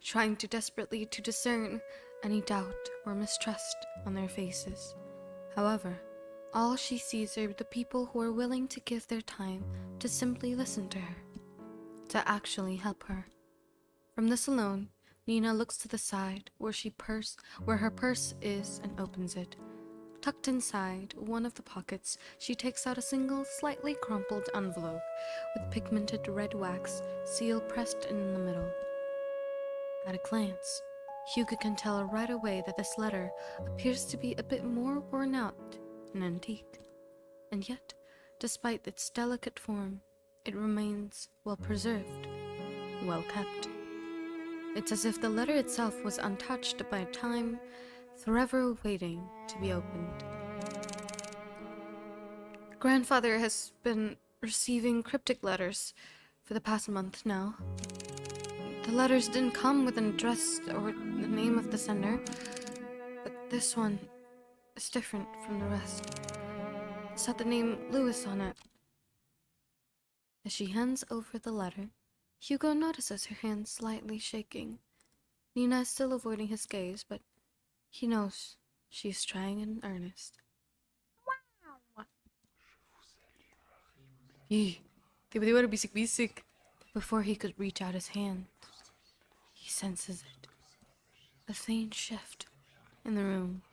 trying to desperately to discern any doubt or mistrust on their faces. However, all she sees are the people who are willing to give their time to simply listen to her, to actually help her. From this alone, Nina looks to the side where her purse is and opens it. Tucked inside one of the pockets, she takes out a single, slightly crumpled envelope with pigmented red wax seal pressed in the middle. At a glance, Hugo can tell right away that this letter appears to be a bit more worn out and antique. And yet, despite its delicate form, it remains well preserved, well kept. It's as if the letter itself was untouched by time, forever waiting to be opened. Grandfather has been receiving cryptic letters for the past month now. The letters didn't come with an address or the name of the sender, but this one is different from the rest. It's had the name Lewis on it. As she hands over the letter, Hugo notices her hand slightly shaking. Nina is still avoiding his gaze, but he knows she is trying in earnest. Ih, tiba-tiba ada bisik-bisik. Before he could reach out his hand, he senses it. A faint shift in the room,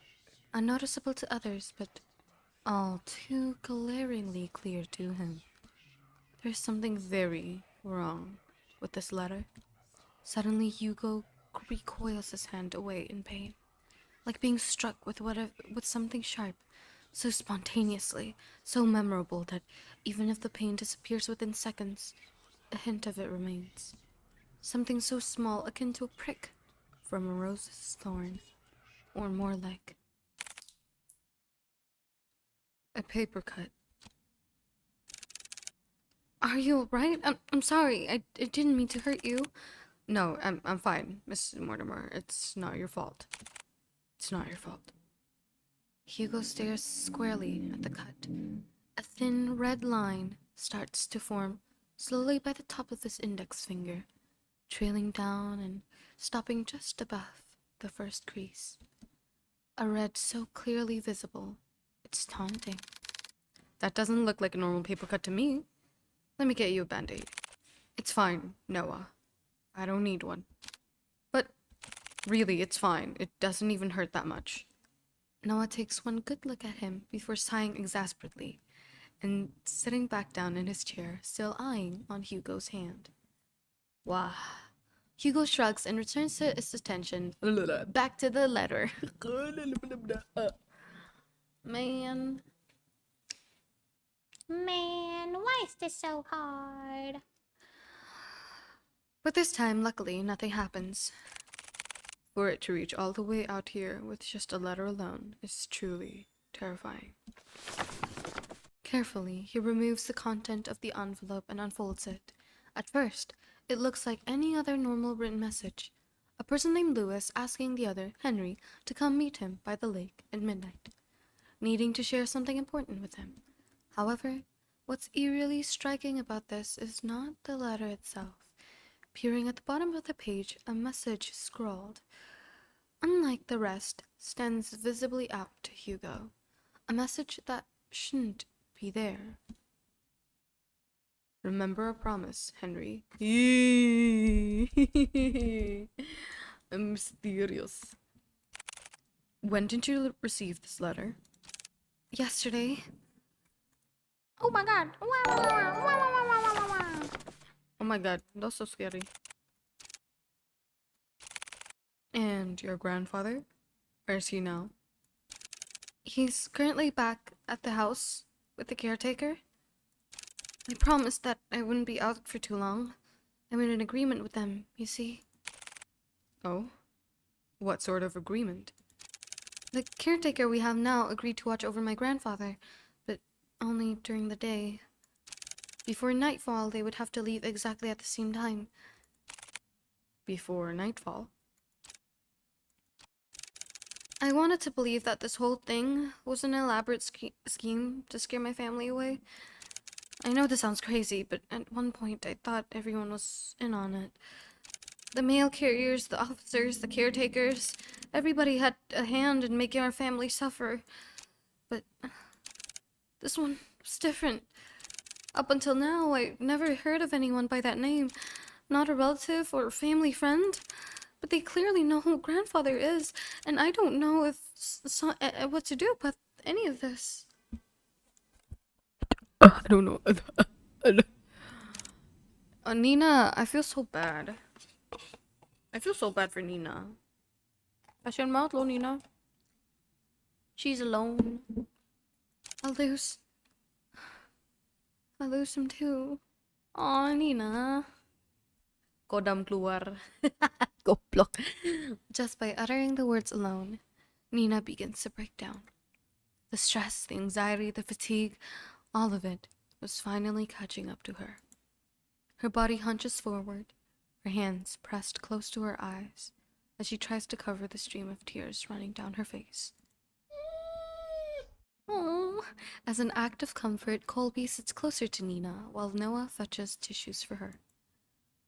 unnoticeable to others, but all too glaringly clear to him. There's something very wrong with this letter. Suddenly, Hugo recoils his hand away in pain, like being struck with something sharp, so spontaneously, so memorable that even if the pain disappears within seconds, a hint of it remains. Something so small, akin to a prick from a rose's thorn, or more like a paper cut. Are you alright? I'm sorry. I didn't mean to hurt you. No, I'm fine, Mrs. Mortimer. It's not your fault. It's not your fault. Hugo stares squarely at the cut. A thin red line starts to form slowly by the top of his index finger, trailing down and stopping just above the first crease. A red so clearly visible, it's taunting. That doesn't look like a normal paper cut to me. Let me get you a band-aid. It's fine, Noah. I don't need one. But really, it's fine. It doesn't even hurt that much. Noah takes one good look at him before sighing exasperately and sitting back down in his chair, still eyeing on Hugo's hand. Wah. Hugo shrugs and returns his attention back to the letter. Man, why is this so hard? But this time, luckily, nothing happens. For it to reach all the way out here with just a letter alone is truly terrifying. Carefully, he removes the content of the envelope and unfolds it. At first, it looks like any other normal written message. A person named Lewis asking the other, Henry, to come meet him by the lake at midnight, needing to share something important with him. However, what's eerily striking about this is not the letter itself. Appearing at the bottom of the page, a message scrawled, unlike the rest, stands visibly out to Hugo. A message that shouldn't be there. Remember our promise, Henry. I'm mysterious. When did you receive this letter? Yesterday. Oh my god. Oh my god, that's so scary. And your grandfather? Where is he now? He's currently back at the house with the caretaker. I promised that I wouldn't be out for too long. I made an agreement with them, you see. Oh? What sort of agreement? The caretaker we have now agreed to watch over my grandfather, but only during the day. Before nightfall, they would have to leave exactly at the same time. Before nightfall? I wanted to believe that this whole thing was an elaborate scheme to scare my family away. I know this sounds crazy, but at one point I thought everyone was in on it. The mail carriers, the officers, the caretakers, everybody had a hand in making our family suffer. But this one was different. Up until now, I never heard of anyone by that name. Not a relative or family friend. But they clearly know who grandfather is, and I don't know if what to do with any of this. I don't know. Nina, I feel so bad. I feel so bad for Nina. Passion mouth, lo, Nina. She's alone. I'll lose him too. Aw, Nina. Kodam keluar. Goblok. Just by uttering the words alone, Nina begins to break down. The stress, the anxiety, the fatigue, all of it was finally catching up to her. Her body hunches forward, her hands pressed close to her eyes as she tries to cover the stream of tears running down her face. Oh, as an act of comfort, Colby sits closer to Nina while Noah fetches tissues for her.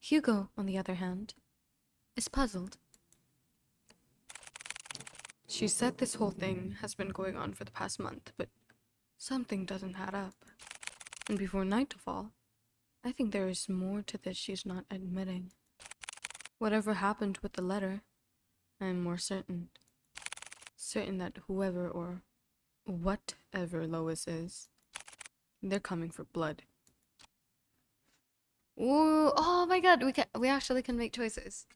Hugo, on the other hand, is puzzled. She said this whole thing has been going on for the past month, but something doesn't add up. And before nightfall, I think there is more to this she's not admitting. Whatever happened with the letter, I am more certain. Certain that whoever or whatever Lois is, they're coming for blood. Ooh, oh my god, we actually can make choices.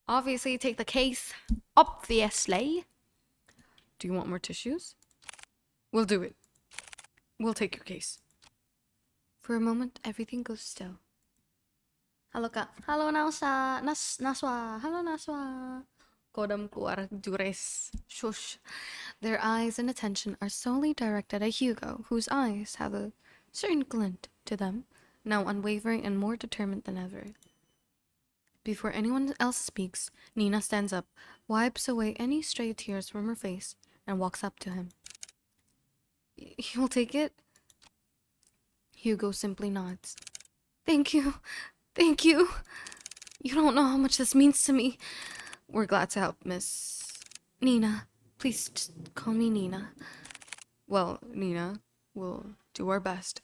Obviously, take the case. Obviously. Do you want more tissues? We'll do it. We'll take your case. For a moment, everything goes still. Halo kak. Halo Naswa. Naswa. Halo Naswa. Kodam keluar jures. Shush. Their eyes and attention are solely directed at Hugo, whose eyes have a certain glint to them, now unwavering and more determined than ever. Before anyone else speaks, Nina stands up, wipes away any stray tears from her face, and walks up to him. You'll take it? Hugo simply nods. Thank you. Thank you. You don't know how much this means to me. We're glad to help, Miss Nina. Please just call me Nina. Well, Nina, we'll do our best.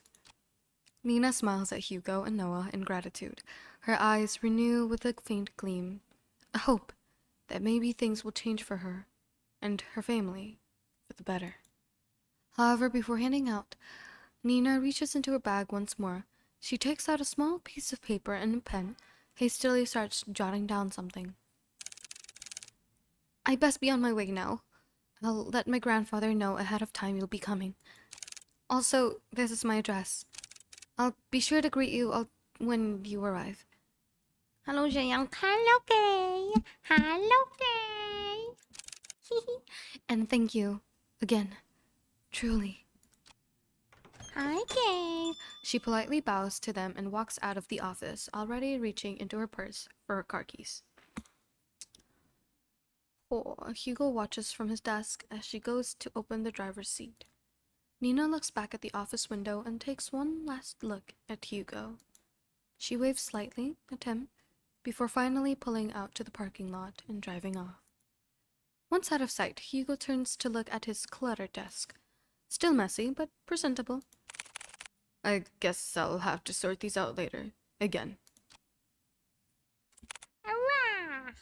Nina smiles at Hugo and Noah in gratitude. Her eyes renew with a faint gleam, a hope that maybe things will change for her and her family for the better. However, before handing out, Nina reaches into her bag once more. She takes out a small piece of paper and a pen, hastily starts jotting down something. I best be on my way now. I'll let my grandfather know ahead of time you'll be coming. Also, this is my address. I'll be sure to greet you when you arrive. Hello, Jangan. Hello, Kay. Hello, Kay. And thank you again. Truly. Hi, Kay. She politely bows to them and walks out of the office, already reaching into her purse for her car keys. Oh, Hugo watches from his desk as she goes to open the driver's seat. Nina looks back at the office window and takes one last look at Hugo. She waves slightly at him before finally pulling out to the parking lot and driving off. Once out of sight, Hugo turns to look at his cluttered desk. Still messy, but presentable. I guess I'll have to sort these out later. Again. Hurrah!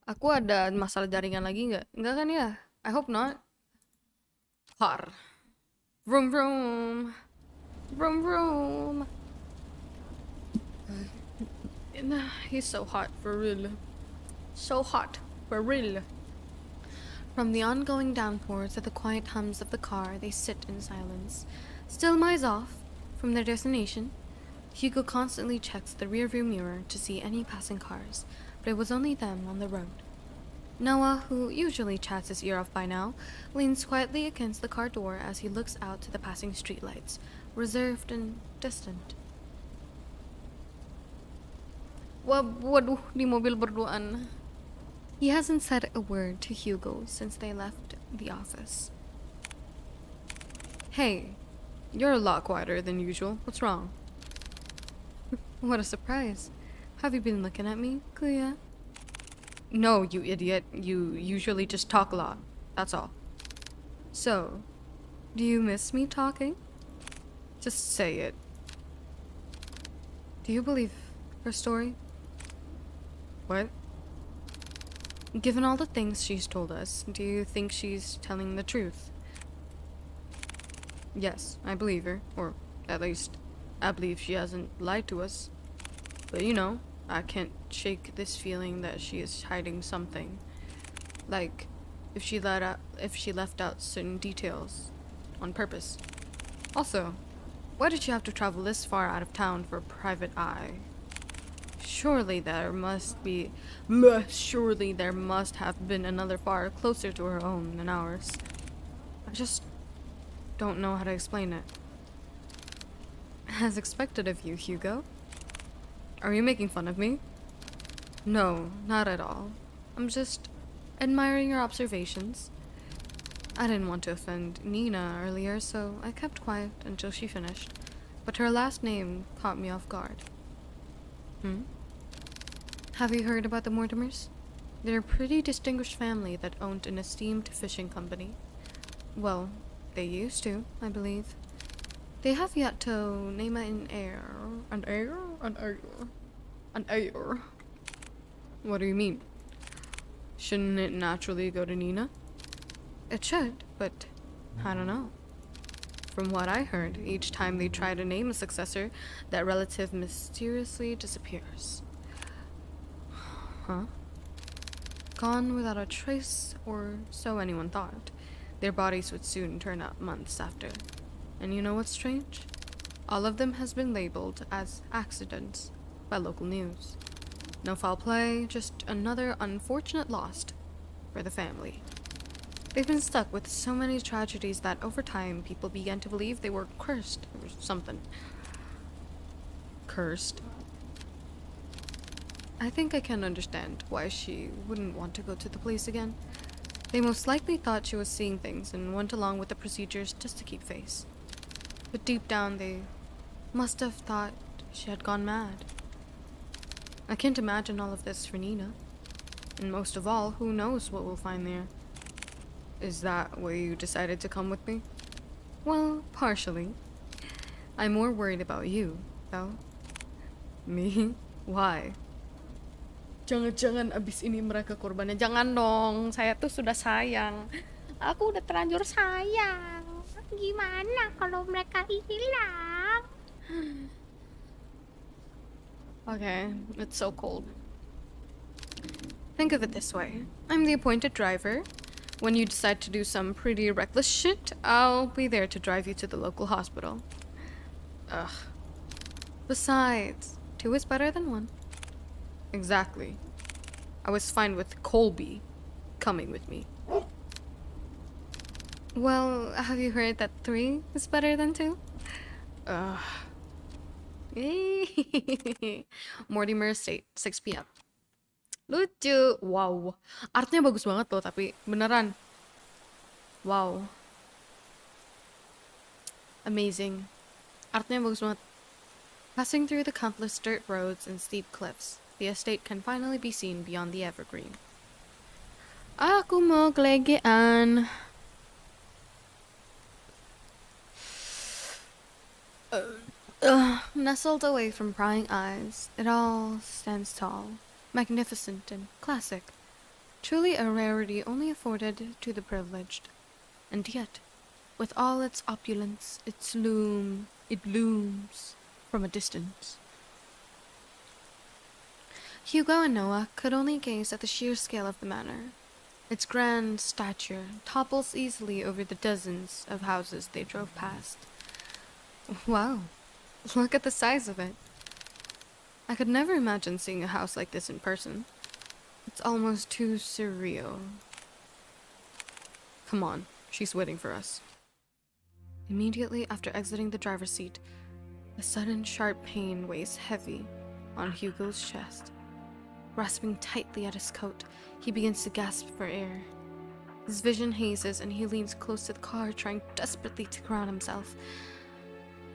Aku ada masalah jaringan lagi nggak? Nggak kan ya? I hope not. Har. Vroom vroom. Vroom vroom. He's so hot for real. So hot for real. From the ongoing downpour to the quiet hums of the car, they sit in silence. Still miles off from their destination, Hugo constantly checks the rearview mirror to see any passing cars, but it was only them on the road. Noah, who usually chats his ear off by now, leans quietly against the car door as he looks out to the passing streetlights, reserved and distant. Waduh, di mobil berduaan. He hasn't said a word to Hugo since they left the office. Hey, you're a lot quieter than usual. What's wrong? What a surprise. Have you been looking at me, Kuya? No, you idiot. You usually just talk a lot. That's all. So, do you miss me talking? Just say it. Do you believe her story? What? Given all the things she's told us, do you think she's telling the truth? Yes, I believe her. Or, at least, I believe she hasn't lied to us. But you know, I can't shake this feeling that she is hiding something. Like, if she left out certain details on purpose. Also, why did she have to travel this far out of town for a private eye? Surely there must have been another far closer to her home than ours. I just don't know how to explain it. As expected of you, Hugo. Are you making fun of me? No, not at all. I'm just admiring your observations. I didn't want to offend Nina earlier, so I kept quiet until she finished. But her last name caught me off guard. Have you heard about the Mortimers? They're a pretty distinguished family that owned an esteemed fishing company. Well, they used to, I believe. They have yet to name an heir. An heir? An heir. What do you mean? Shouldn't it naturally go to Nina? It should, but I don't know. From what I heard, each time they try to name a successor, that relative mysteriously disappears. Huh? Gone without a trace, or so anyone thought. Their bodies would soon turn up months after. And you know what's strange? All of them has been labeled as accidents by local news. No foul play, just another unfortunate loss for the family. They've been stuck with so many tragedies that over time people began to believe they were cursed or something. Cursed? I think I can understand why she wouldn't want to go to the police again. They most likely thought she was seeing things and went along with the procedures just to keep face. But deep down they must have thought she had gone mad. I can't imagine all of this for Nina. And most of all, who knows what we'll find there. Is that why you decided to come with me? Well, partially. I'm more worried about you, though. Me? Why? Jangan-jangan abis ini mereka korbannya. Jangan dong, saya tuh sudah sayang. Aku udah terlanjur sayang. Gimana kalau mereka hilang? Okay, it's so cold. Think of it this way. I'm the appointed driver. When you decide to do some pretty reckless shit, I'll be there to drive you to the local hospital. Ugh. Besides, 2 is better than 1. Exactly. I was fine with Colby coming with me. Well, have you heard that 3 is better than 2? Ugh. Mortimer Estate, 6 p.m. Lucu. Wow. Artnya bagus banget loh, tapi beneran. Wow. Amazing. Artnya bagus banget. Passing through the countless dirt roads and steep cliffs, the estate can finally be seen beyond the evergreen. Aku mau kelegean. Nestled away from prying eyes, it all stands tall, magnificent and classic, truly a rarity only afforded to the privileged. And yet, with all its opulence, it blooms from a distance. Hugo and Noah could only gaze at the sheer scale of the manor. Its grand stature topples easily over the dozens of houses they drove past. Wow, look at the size of it. I could never imagine seeing a house like this in person. It's almost too surreal. Come on, she's waiting for us. Immediately after exiting the driver's seat, a sudden sharp pain weighs heavy on Hugo's chest. Grasping tightly at his coat, he begins to gasp for air. His vision hazes and he leans close to the car, trying desperately to ground himself.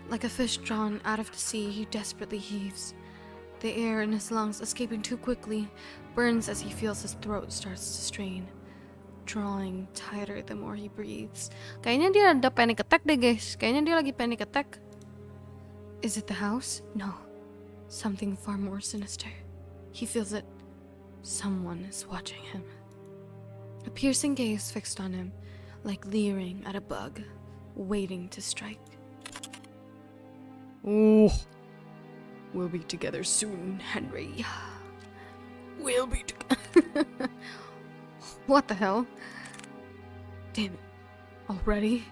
Like a fish drawn out of the sea, he desperately heaves. The air in his lungs, escaping too quickly, burns as he feels his throat starts to strain, drawing tighter the more he breathes. Kayaknya dia ada panic attack deh, guys. Kayaknya dia lagi panic attack. Is it the house? No. Something far more sinister. He feels it. Someone is watching him. A piercing gaze fixed on him, like leering at a bug, waiting to strike. Oh, we'll be together soon, Henry. We'll be together. What the hell? Damn it. Already?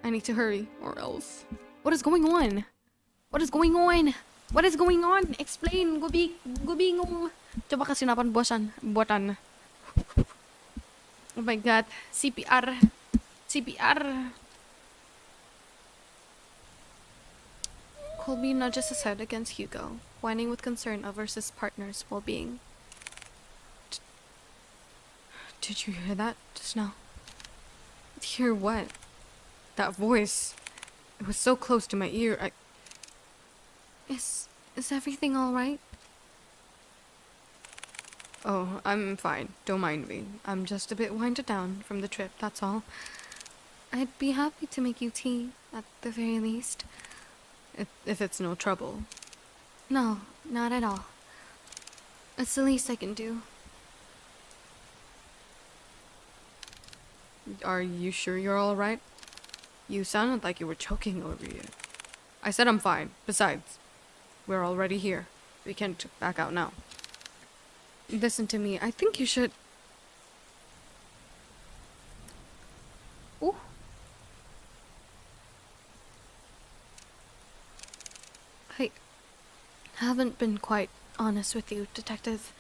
I need to hurry, or else. What is going on? What is going on? What is going on? Explain. Gue bingung. Coba kasih napan buatan. Oh my god. CPR. Colby nudges his head against Hugo, whining with concern over his partner's well-being. Did you hear that just now? Hear what? That voice. It was so close to my ear. Is everything alright? Oh, I'm fine. Don't mind me. I'm just a bit winded down from the trip, that's all. I'd be happy to make you tea, at the very least. If it's no trouble. No, not at all. It's the least I can do. Are you sure you're alright? You sounded like you were choking over it. I said I'm fine. Besides, we're already here. We can't back out now. Listen to me. I think you should... Ooh. I haven't been quite honest with you, Detective.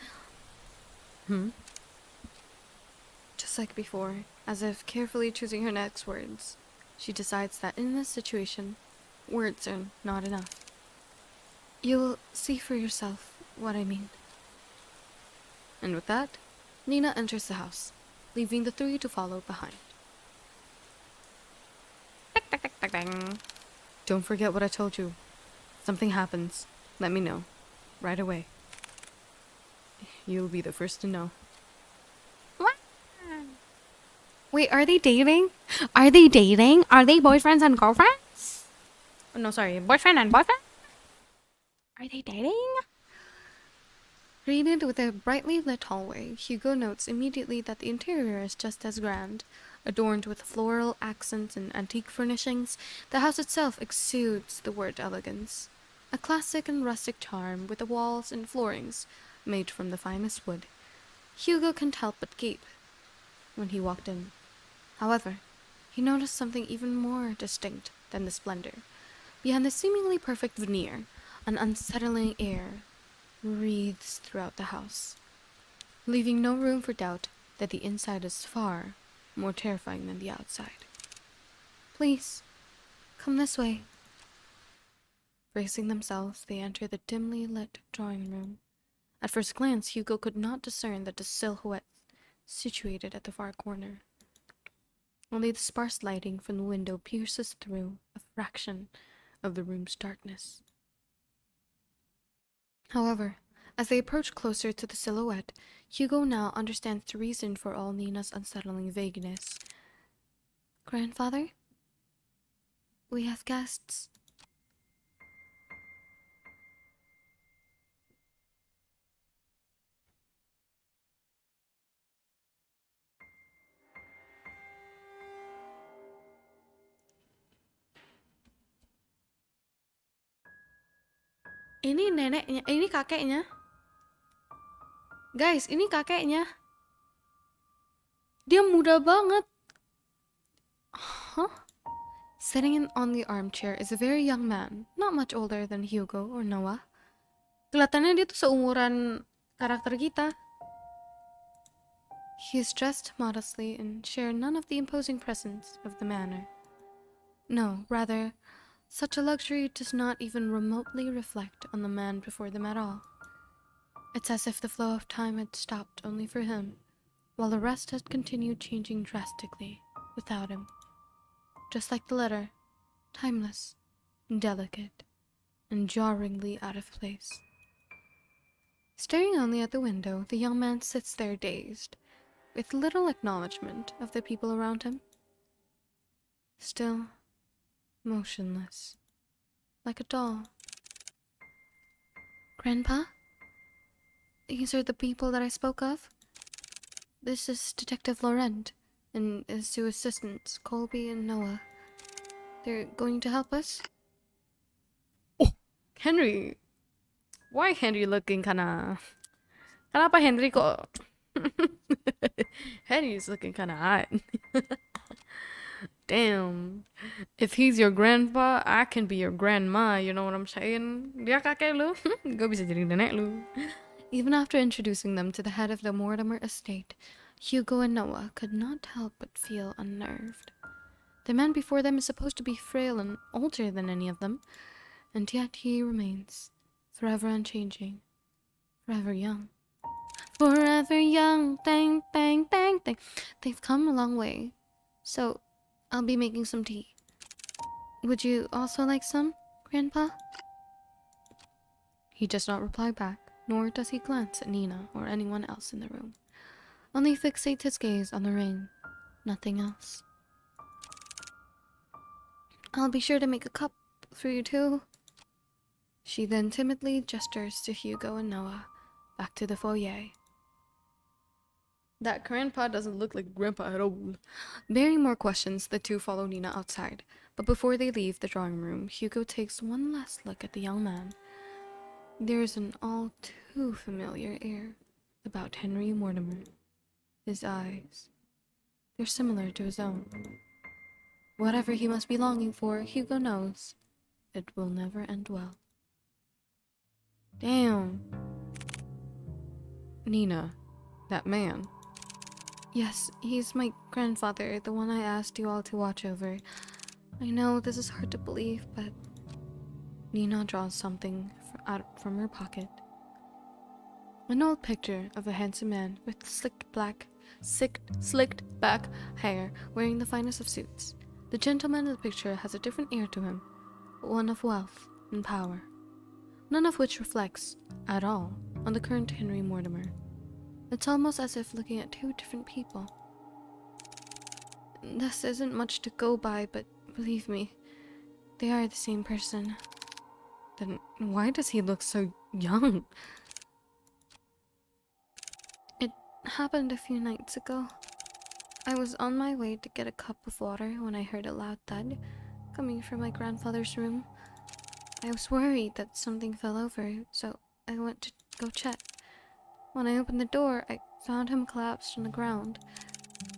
Just like before, as if carefully choosing her next words, she decides that in this situation, words are not enough. You'll see for yourself what I mean. And with that, Nina enters the house, leaving the three to follow behind. Don't forget what I told you. If something happens, let me know. Right away. You'll be the first to know. What? Wait, are they dating? Are they dating? Are they boyfriends and girlfriends? Oh, no, sorry. Boyfriend and boyfriend? Are they dating? Greeted with a brightly lit hallway, Hugo notes immediately that the interior is just as grand. Adorned with floral accents and antique furnishings, the house itself exudes the word elegance. A classic and rustic charm with the walls and floorings made from the finest wood. Hugo can't help but gape when he walked in. However, he noticed something even more distinct than the splendor. Behind the seemingly perfect veneer, an unsettling air breathes throughout the house, leaving no room for doubt that the inside is far more terrifying than the outside. Please, come this way. Bracing themselves, they enter the dimly lit drawing room. At first glance, Hugo could not discern the silhouette situated at the far corner. Only the sparse lighting from the window pierces through a fraction of the room's darkness. However, as they approach closer to the silhouette, Hugo now understands the reason for all Nina's unsettling vagueness. Grandfather? We have guests. Ini neneknya, ini kakeknya. Guys, ini kakeknya. Dia muda banget. Huh? Sitting on the armchair is a very young man, not much older than Hugo or Noah. Kelihatannya dia tuh seumuran karakter kita. He is dressed modestly and share none of the imposing presence of the manor. No, rather, such a luxury does not even remotely reflect on the man before them at all. It's as if the flow of time had stopped only for him, while the rest had continued changing drastically without him. Just like the letter, timeless, delicate, and jarringly out of place. Staring only at the window, the young man sits there dazed, with little acknowledgement of the people around him. Still, motionless, like a doll. Grandpa? These are the people that I spoke of? This is Detective Laurent and his two assistants, Colby and Noah. They're going to help us? Oh, Henry! Why Henry looking kinda... Kenapa Henry kok... Henry's looking kinda hot. Damn. If he's your grandpa, I can be your grandma, you know what I'm saying? Dia kakek lu. Gue bisa jadi nenek lu. Even after introducing them to the head of the Mortimer estate, Hugo and Noah could not help but feel unnerved. The man before them is supposed to be frail and older than any of them, and yet he remains, forever unchanging, forever young. Forever young, bang, bang, bang, bang. They've come a long way, so I'll be making some tea. Would you also like some, Grandpa? He does not reply back, nor does he glance at Nina or anyone else in the room. Only fixates his gaze on the ring, nothing else. I'll be sure to make a cup for you too. She then timidly gestures to Hugo and Noah, back to the foyer. That grandpa doesn't look like grandpa at all. Bearing more questions, the two follow Nina outside, but before they leave the drawing room, Hugo takes one last look at the young man. There's an all too familiar air about Henry Mortimer. His eyes, they're similar to his own. Whatever he must be longing for, Hugo knows it will never end well. Damn. Nina, that man. Yes, he's my grandfather, the one I asked you all to watch over. I know this is hard to believe, but... Nina draws something out from her pocket. An old picture of a handsome man with slicked back hair, wearing the finest of suits. The gentleman in the picture has a different air to him, one of wealth and power, none of which reflects, at all, on the current Henry Mortimer. It's almost as if looking at two different people. This isn't much to go by, but believe me, they are the same person. Then why does he look so young? It happened a few nights ago. I was on my way to get a cup of water when I heard a loud thud coming from my grandfather's room. I was worried that something fell over, so I went to go check. When I opened the door, I found him collapsed on the ground.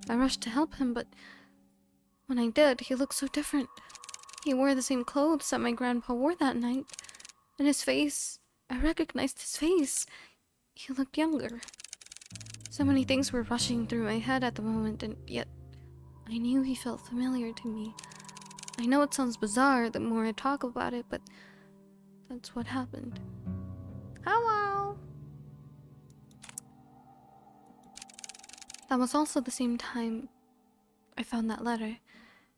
I rushed to help him, but when I did, he looked so different. He wore the same clothes that my grandpa wore that night. And his face, I recognized his face. He looked younger. So many things were rushing through my head at the moment, and yet I knew he felt familiar to me. I know it sounds bizarre the more I talk about it, but that's what happened. Hello! That was also the same time I found that letter.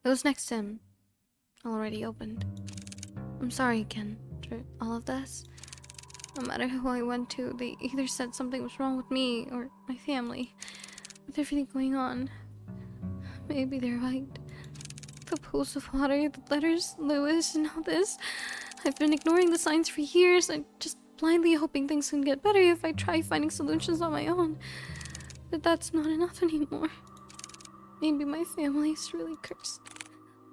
It was next to him, already opened. I'm sorry again for all of this. No matter who I went to, they either said something was wrong with me or my family. With everything going on, maybe they're right. The pools of water, the letters, Lewis, and all this. I've been ignoring the signs for years. I'm just blindly hoping things can get better if I try finding solutions on my own. But that's not enough anymore. Maybe my family's really cursed.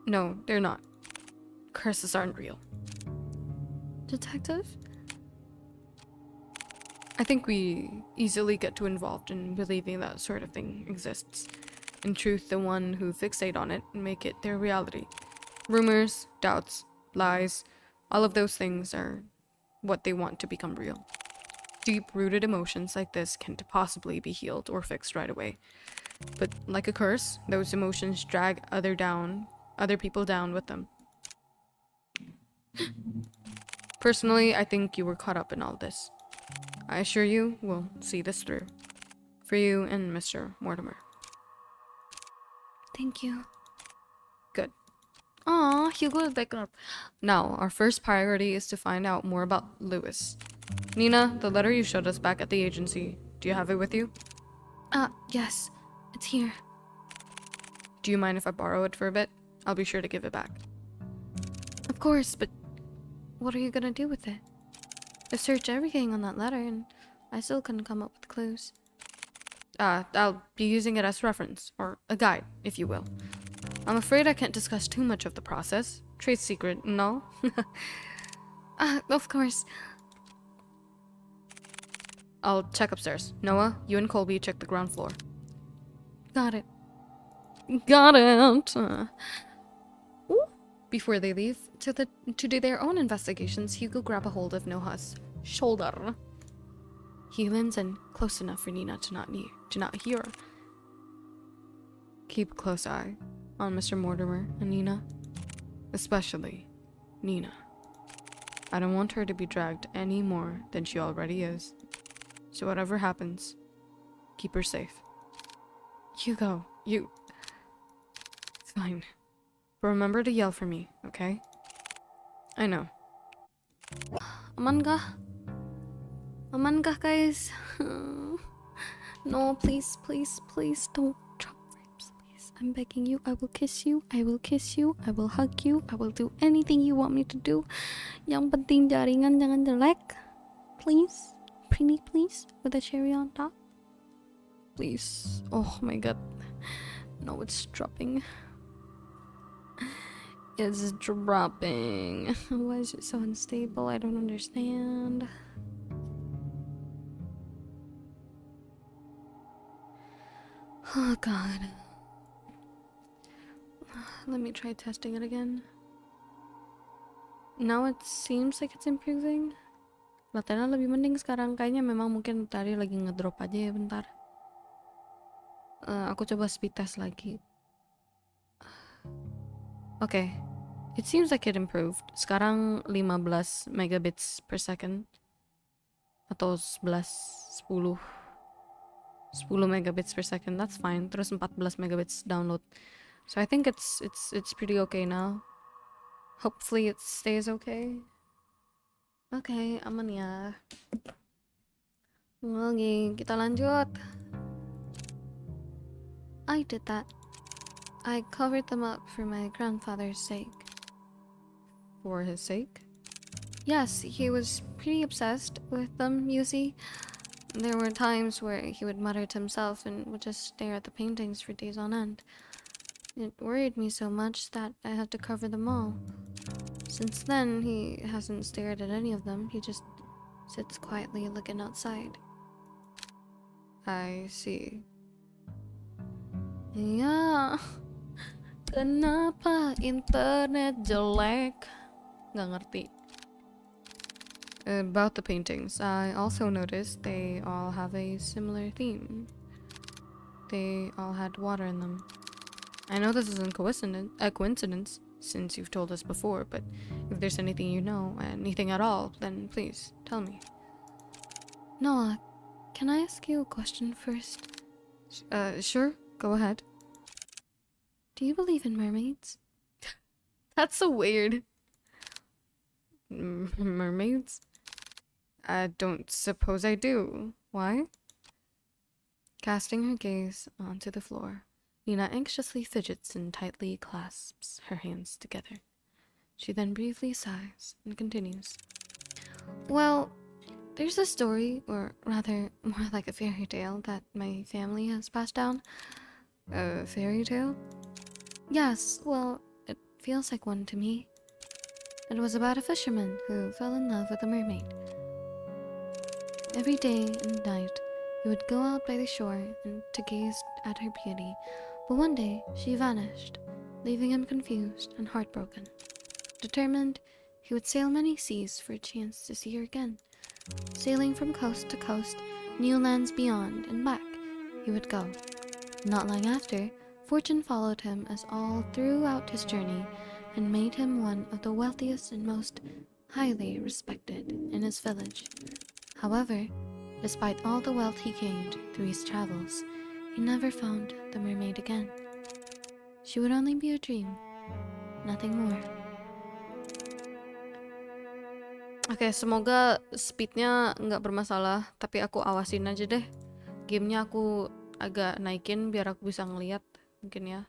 No, they're not. Curses aren't real. Detective? I think we easily get too involved in believing that sort of thing exists. In truth, the one who fixate on it make it their reality. Rumors, doubts, lies, all of those things are what they want to become real. Deep-rooted emotions like this can't possibly be healed or fixed right away. But like a curse, those emotions drag other people down with them. Personally, I think you were caught up in all this. I assure you we'll see this through. For you and Mr. Mortimer. Thank you. Good. Aw, Hugo back up. Now, our first priority is to find out more about Lewis. Nina, the letter you showed us back at the agency, do you have it with you? Yes. It's here. Do you mind if I borrow it for a bit? I'll be sure to give it back. Of course, but what are you gonna do with it? I've searched everything on that letter and I still couldn't come up with clues. I'll be using it as reference, or a guide, if you will. I'm afraid I can't discuss too much of the process. Trade secret, no? Of course. I'll check upstairs. Noah, you and Colby check the ground floor. Got it. Got it! Before they leave, to do their own investigations, Hugo grab a hold of Noah's shoulder. He leans in close enough for Nina to not hear. Keep a close eye on Mr. Mortimer and Nina. Especially Nina. I don't want her to be dragged any more than she already is. So whatever happens, keep her safe. Hugo, you... It's fine. But remember to yell for me, okay? I know. Aman ka, guys? No, please, please, please don't drop ribs, please. I'm begging you. I will kiss you. I will kiss you. I will hug you. I will do anything you want me to do. Yang penting jaringan jangan jelek. Please. Pretty please. With a cherry on top. Please. Oh my god. No, it's dropping. It's dropping. Why is it so unstable? I don't understand. Oh god. Let me try testing it again. Now it seems like it's improving. Kelihatannya lebih mending sekarang. Kayaknya memang mungkin tadi lagi ngedrop aja ya bentar. Aku coba speed test lagi. Okay. It seems like it improved. Sekarang 15 megabits per second. Atau 10 megabits per second. That's fine. Terus 14 megabits download. So I think it's pretty okay now. Hopefully it stays okay. Okay, aman ya. Oke, kita lanjut. I did that. I covered them up for my grandfather's sake. For his sake? Yes, he was pretty obsessed with them, you see. There were times where he would mutter to himself and would just stare at the paintings for days on end. It worried me so much that I had to cover them all. Since then, he hasn't stared at any of them. He just sits quietly looking outside. I see. Ya, kenapa internet jelek? Nggak ngerti. About the paintings, I also noticed they all have a similar theme. They all had water in them. I know this isn't a coincidence, since you've told us before, but if there's anything you know, anything at all, then please, tell me. Noah, can I ask you a question first? Sure, go ahead. Do you believe in mermaids? That's so weird. Mermaids? I don't suppose I do. Why? Casting her gaze onto the floor, Nina anxiously fidgets and tightly clasps her hands together. She then briefly sighs and continues. Well, there's a story, or rather, more like a fairy tale, that my family has passed down. A fairy tale? Yes, well, it feels like one to me. It was about a fisherman who fell in love with a mermaid. Every day and night, he would go out by the shore and to gaze at her beauty, but one day she vanished, leaving him confused and heartbroken. Determined, he would sail many seas for a chance to see her again. Sailing from coast to coast, new lands beyond and back, he would go. Not long after, fortune followed him as all throughout his journey and made him one of the wealthiest and most highly respected in his village. However, Despite all the wealth he gained through his travels, he never found the mermaid again. She would only be a dream, nothing more. Oke, semoga speednya nggak bermasalah, tapi aku awasin aja deh. Gamenya aku agak naikin biar aku bisa ngeliat, mungkin ya.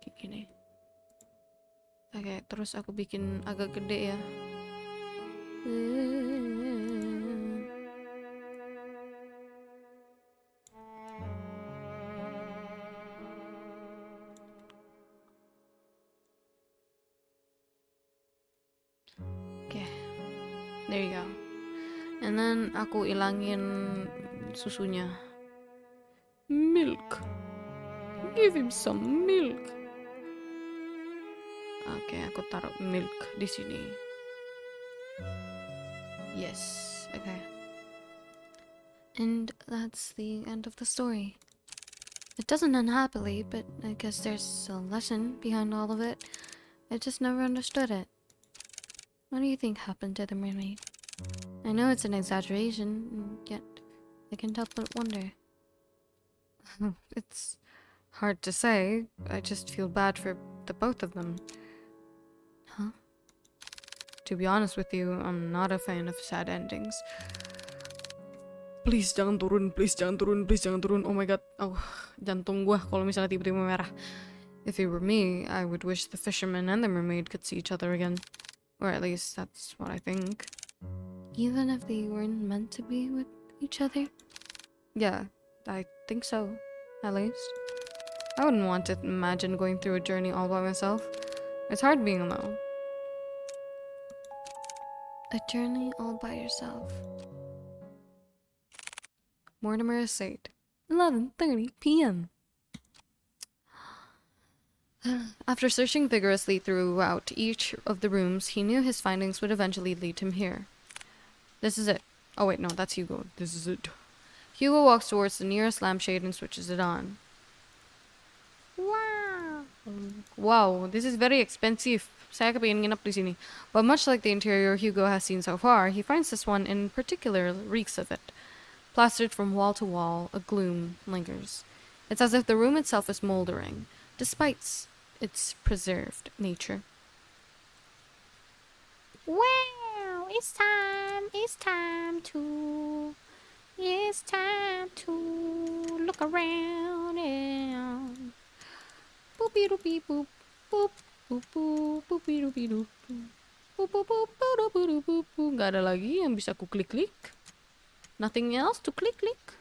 Kayak gini. Oke, terus aku bikin agak gede ya. There you go. And then aku ilangin susunya. Milk. Give him some milk. Oke, aku taruh milk di sini. Yes. Okay. And that's the end of the story. It doesn't end happily, but I guess there's a lesson behind all of it. I just never understood it. What do you think happened to the mermaid? I know it's an exaggeration, yet I can't help but wonder. It's hard to say. I just feel bad for the both of them. Huh? To be honest with you, I'm not a fan of sad endings. Please jangan turun, please jangan turun, please jangan turun. Oh my god. Oh, jantung gua kalau misalnya tiba-tiba merah. If it were me, I would wish the fisherman and the mermaid could see each other again. Or at least that's what I think. Even if they weren't meant to be with each other? Yeah, I think so. At least. I wouldn't want to imagine going through a journey all by myself. It's hard being alone. A journey all by yourself. Mortimer Estate, 11:30 p.m. After searching vigorously throughout each of the rooms, he knew his findings would eventually lead him here. This is it. Oh wait, no, that's Hugo. This is it. Hugo walks towards the nearest lampshade and switches it on. Wow. Wow, this is very expensive. Saya kepingin nginep di sini. But much like the interior Hugo has seen so far, he finds this one in particular reeks of it. Plastered from wall to wall, a gloom lingers. It's as if the room itself is moldering, despite its preserved nature. Wow, it's time to look around and boopy-doopy boop, boop, boop, boop, boopy-doopy doop, boop, boop, boop, boop, boop, boop, boop. Gak ada lagi yang bisa aku klik-klik. Nothing else to click-click.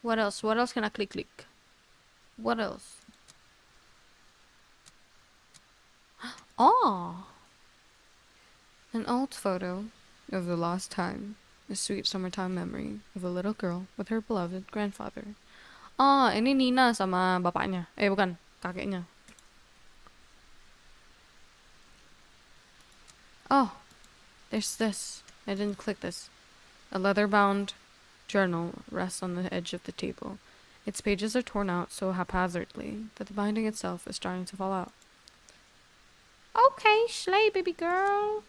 What else? What else can I click-click? What else? Oh! An old photo of the lost time. A sweet summertime memory of a little girl with her beloved grandfather. Ah, ini Nina sama bapaknya. Bukan, kakeknya. Oh, there's this. I didn't click this. A leather-bound journal rests on the edge of the table. Its pages are torn out so haphazardly that the binding itself is starting to fall out. Okay, slay, baby girl.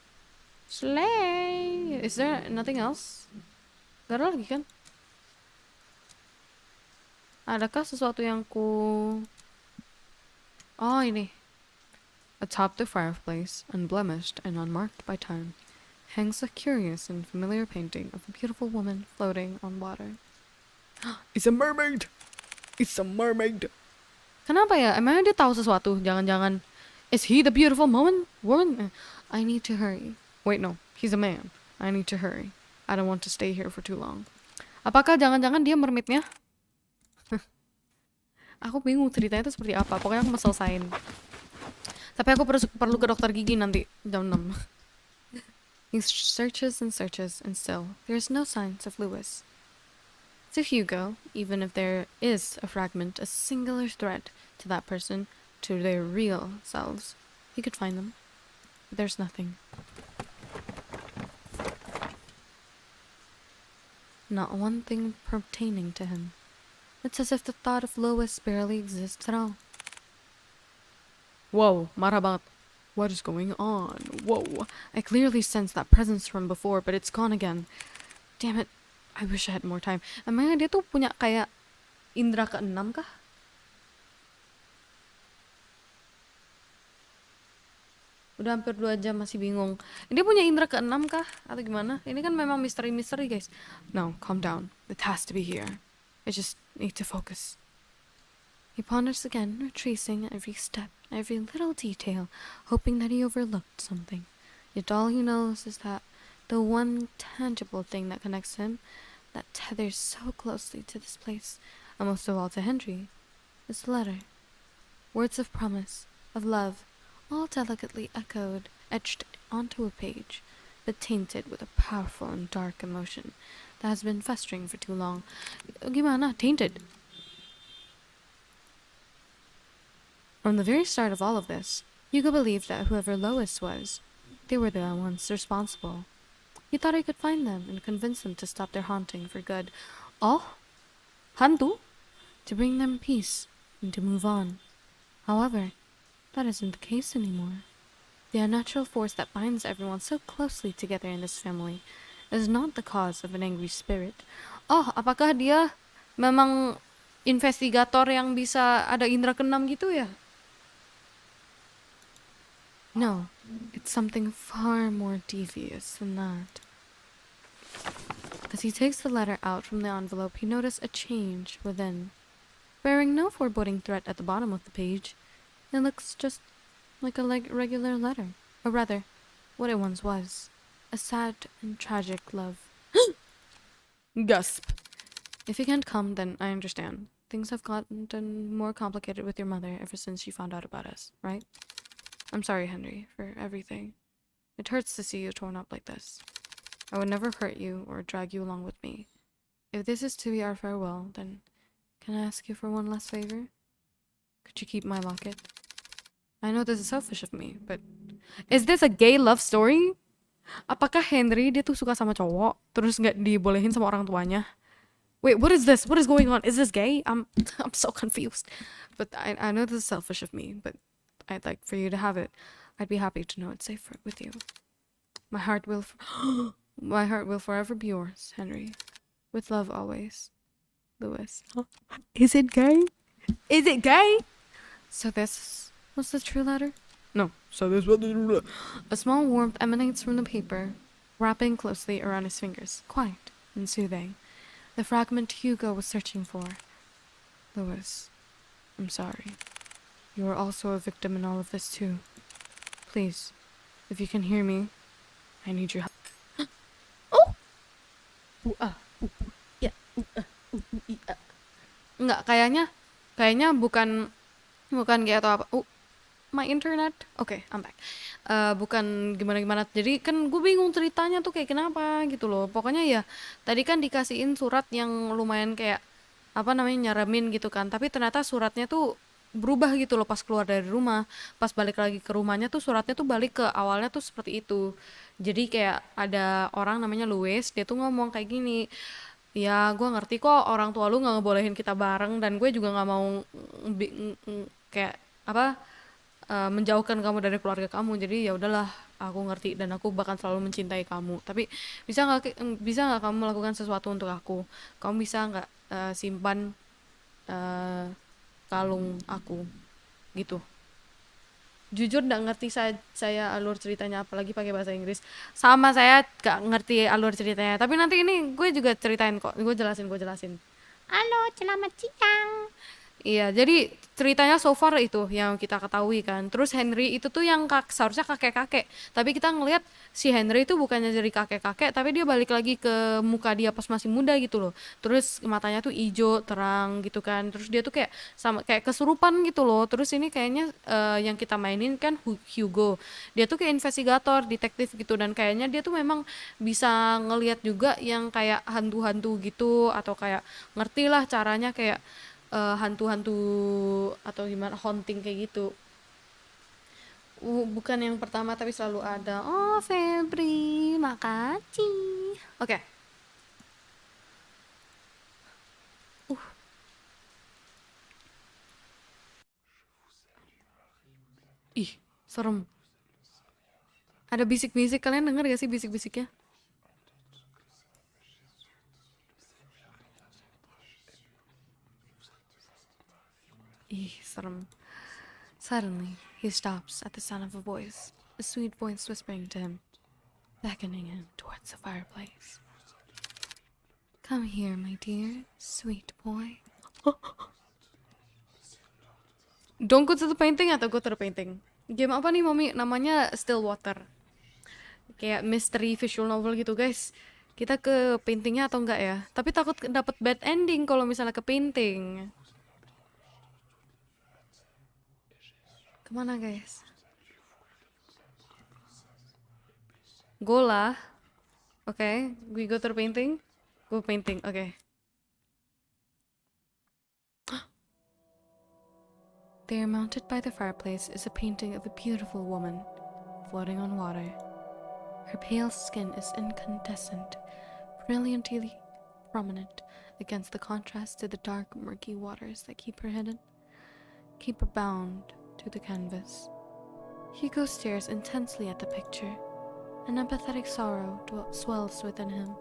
Slay. Is there nothing else? Gak ada lagi kan? Adakah sesuatu yang Oh, ini. Atop the fireplace, unblemished and unmarked by time, hangs a curious and familiar painting of a beautiful woman floating on water. It's a mermaid! It's a mermaid! Kenapa ya? Emangnya dia tahu sesuatu? Jangan-jangan. Is he the beautiful woman? I need to hurry. Wait, no. He's a man. I need to hurry. I don't want to stay here for too long. Apakah jangan-jangan dia mermaidnya? Aku bingung ceritanya itu seperti apa. Pokoknya aku mau selesain. Tapi aku perlu ke dokter gigi nanti jam 6. He searches and searches, and still there is no signs of Lewis. To Hugo, even if there is a fragment, a singular thread to that person, to their real selves, he could find them. But there's nothing. Not one thing pertaining to him. It's as if the thought of Lois barely exists at all. Whoa, marah banget. What is going on? Whoa, I clearly sensed that presence from before, but it's gone again. Damn it, I wish I had more time. Emangnya dia tuh punya kayak indera keenam kah? Udah hampir 2 jam masih bingung. Dia punya indera keenam kah? Atau gimana? Ini kan memang misteri-misteri guys. No, calm down. It has to be here. I just need to focus. He ponders again, retracing every step, every little detail, hoping that he overlooked something. Yet all he knows is that the one tangible thing that connects him, that tethers so closely to this place, and most of all to Henry, is the letter. Words of promise, of love, all delicately echoed, etched onto a page, but tainted with a powerful and dark emotion that has been festering for too long. Gimana? Tainted. From the very start of all of this, Hugo believed that whoever Lois was, they were the ones responsible. He thought he could find them and convince them to stop their haunting for good. Oh? Hantu? To bring them peace and to move on. However, that isn't the case anymore. The unnatural force that binds everyone so closely together in this family is not the cause of an angry spirit. Oh, apakah dia memang investigator yang bisa ada indera keenam gitu ya? No, it's something far more devious than that. As he takes the letter out from the envelope, he notices a change within. Bearing no foreboding threat at the bottom of the page, it looks just like a regular letter. Or rather, what it once was. A sad and tragic love. Gasp. If you can't come, then I understand. Things have gotten more complicated with your mother ever since she found out about us, right? I'm sorry, Henry, for everything. It hurts to see you torn up like this. I would never hurt you or drag you along with me. If this is to be our farewell, then can I ask you for one last favor? Could you keep my locket? I know this is selfish of me, but is this a gay love story? Apakah Henry dia tuh suka sama cowok terus nggak dibolehin sama orang tuanya? Wait, what is this? What is going on? Is this gay? I'm so confused. But I know this is selfish of me, but I'd like for you to have it. I'd be happy to know it's safe with you. My heart will forever be yours, Henry. With love always, Lewis. Is it gay? Is it gay? So this was the true letter? No. So this was the true letter. A small warmth emanates from the paper, wrapping closely around his fingers, quiet and soothing. The fragment Hugo was searching for. Lewis, I'm sorry. You are also a victim in all of this too. Please, if you can hear me, I need your help. Oh! Yeah. Enggak, kayaknya bukan kayak atau apa. My internet. Okay, I'm back. Bukan gimana-gimana. Jadi kan gue bingung ceritanya tuh kayak kenapa gitu loh. Pokoknya ya tadi kan dikasihin surat yang lumayan kayak apa namanya nyeremin gitu kan. Tapi ternyata suratnya tuh berubah gitu loh pas keluar dari rumah. Pas balik lagi ke rumahnya tuh suratnya tuh balik ke awalnya tuh seperti itu. Jadi kayak ada orang namanya Louis, dia tuh ngomong kayak gini. Ya gue ngerti kok orang tua lu nggak ngebolehin kita bareng dan gue juga nggak mau kayak apa menjauhkan kamu dari keluarga kamu, jadi ya udahlah aku ngerti dan aku bakal selalu mencintai kamu, tapi bisa nggak kamu melakukan sesuatu untuk aku? Kamu bisa nggak simpan kalung aku gitu? Jujur nggak ngerti saya alur ceritanya, apalagi pakai bahasa Inggris. Sama saya nggak ngerti alur ceritanya, tapi nanti ini gue juga ceritain kok, gue jelasin. Halo, selamat siang. Iya, jadi ceritanya so far itu yang kita ketahui kan. Terus Henry itu tuh yang seharusnya kakek-kakek. Tapi kita ngelihat si Henry itu bukannya jadi kakek-kakek, tapi dia balik lagi ke muka dia pas masih muda gitu loh. Terus matanya tuh hijau terang gitu kan. Terus dia tuh kayak sama kayak kesurupan gitu loh. Terus ini kayaknya yang kita mainin kan Hugo. Dia tuh kayak investigator, detektif gitu, dan kayaknya dia tuh memang bisa ngelihat juga yang kayak hantu-hantu gitu, atau kayak ngerti lah caranya kayak hantu-hantu atau gimana haunting kayak gitu. Bukan yang pertama tapi selalu ada. Oh Febri, makasih. Oke. Ih, serem. Ada bisik-bisik, kalian denger gak sih bisik-bisiknya? Ih, serem. Suddenly, he stops at the sound of a voice, a sweet voice whispering to him, beckoning him towards the fireplace. Come here, my dear, sweet boy. Don't go to the painting atau go to the painting? Game apa nih, Mami? Namanya Stillwater. Kayak mystery visual novel gitu, guys. Kita ke paintingnya atau enggak ya? Tapi takut dapat bad ending kalau misalnya ke painting. Kemana, guys? Go lah. Okay, we go to the painting. Go painting, okay. There, mounted by the fireplace, is a painting of a beautiful woman floating on water. Her pale skin is incandescent, brilliantly prominent against the contrast to the dark, murky waters that keep her hidden, keep her bound to the canvas. Hugo stares intensely at the picture. An empathetic sorrow swells within him.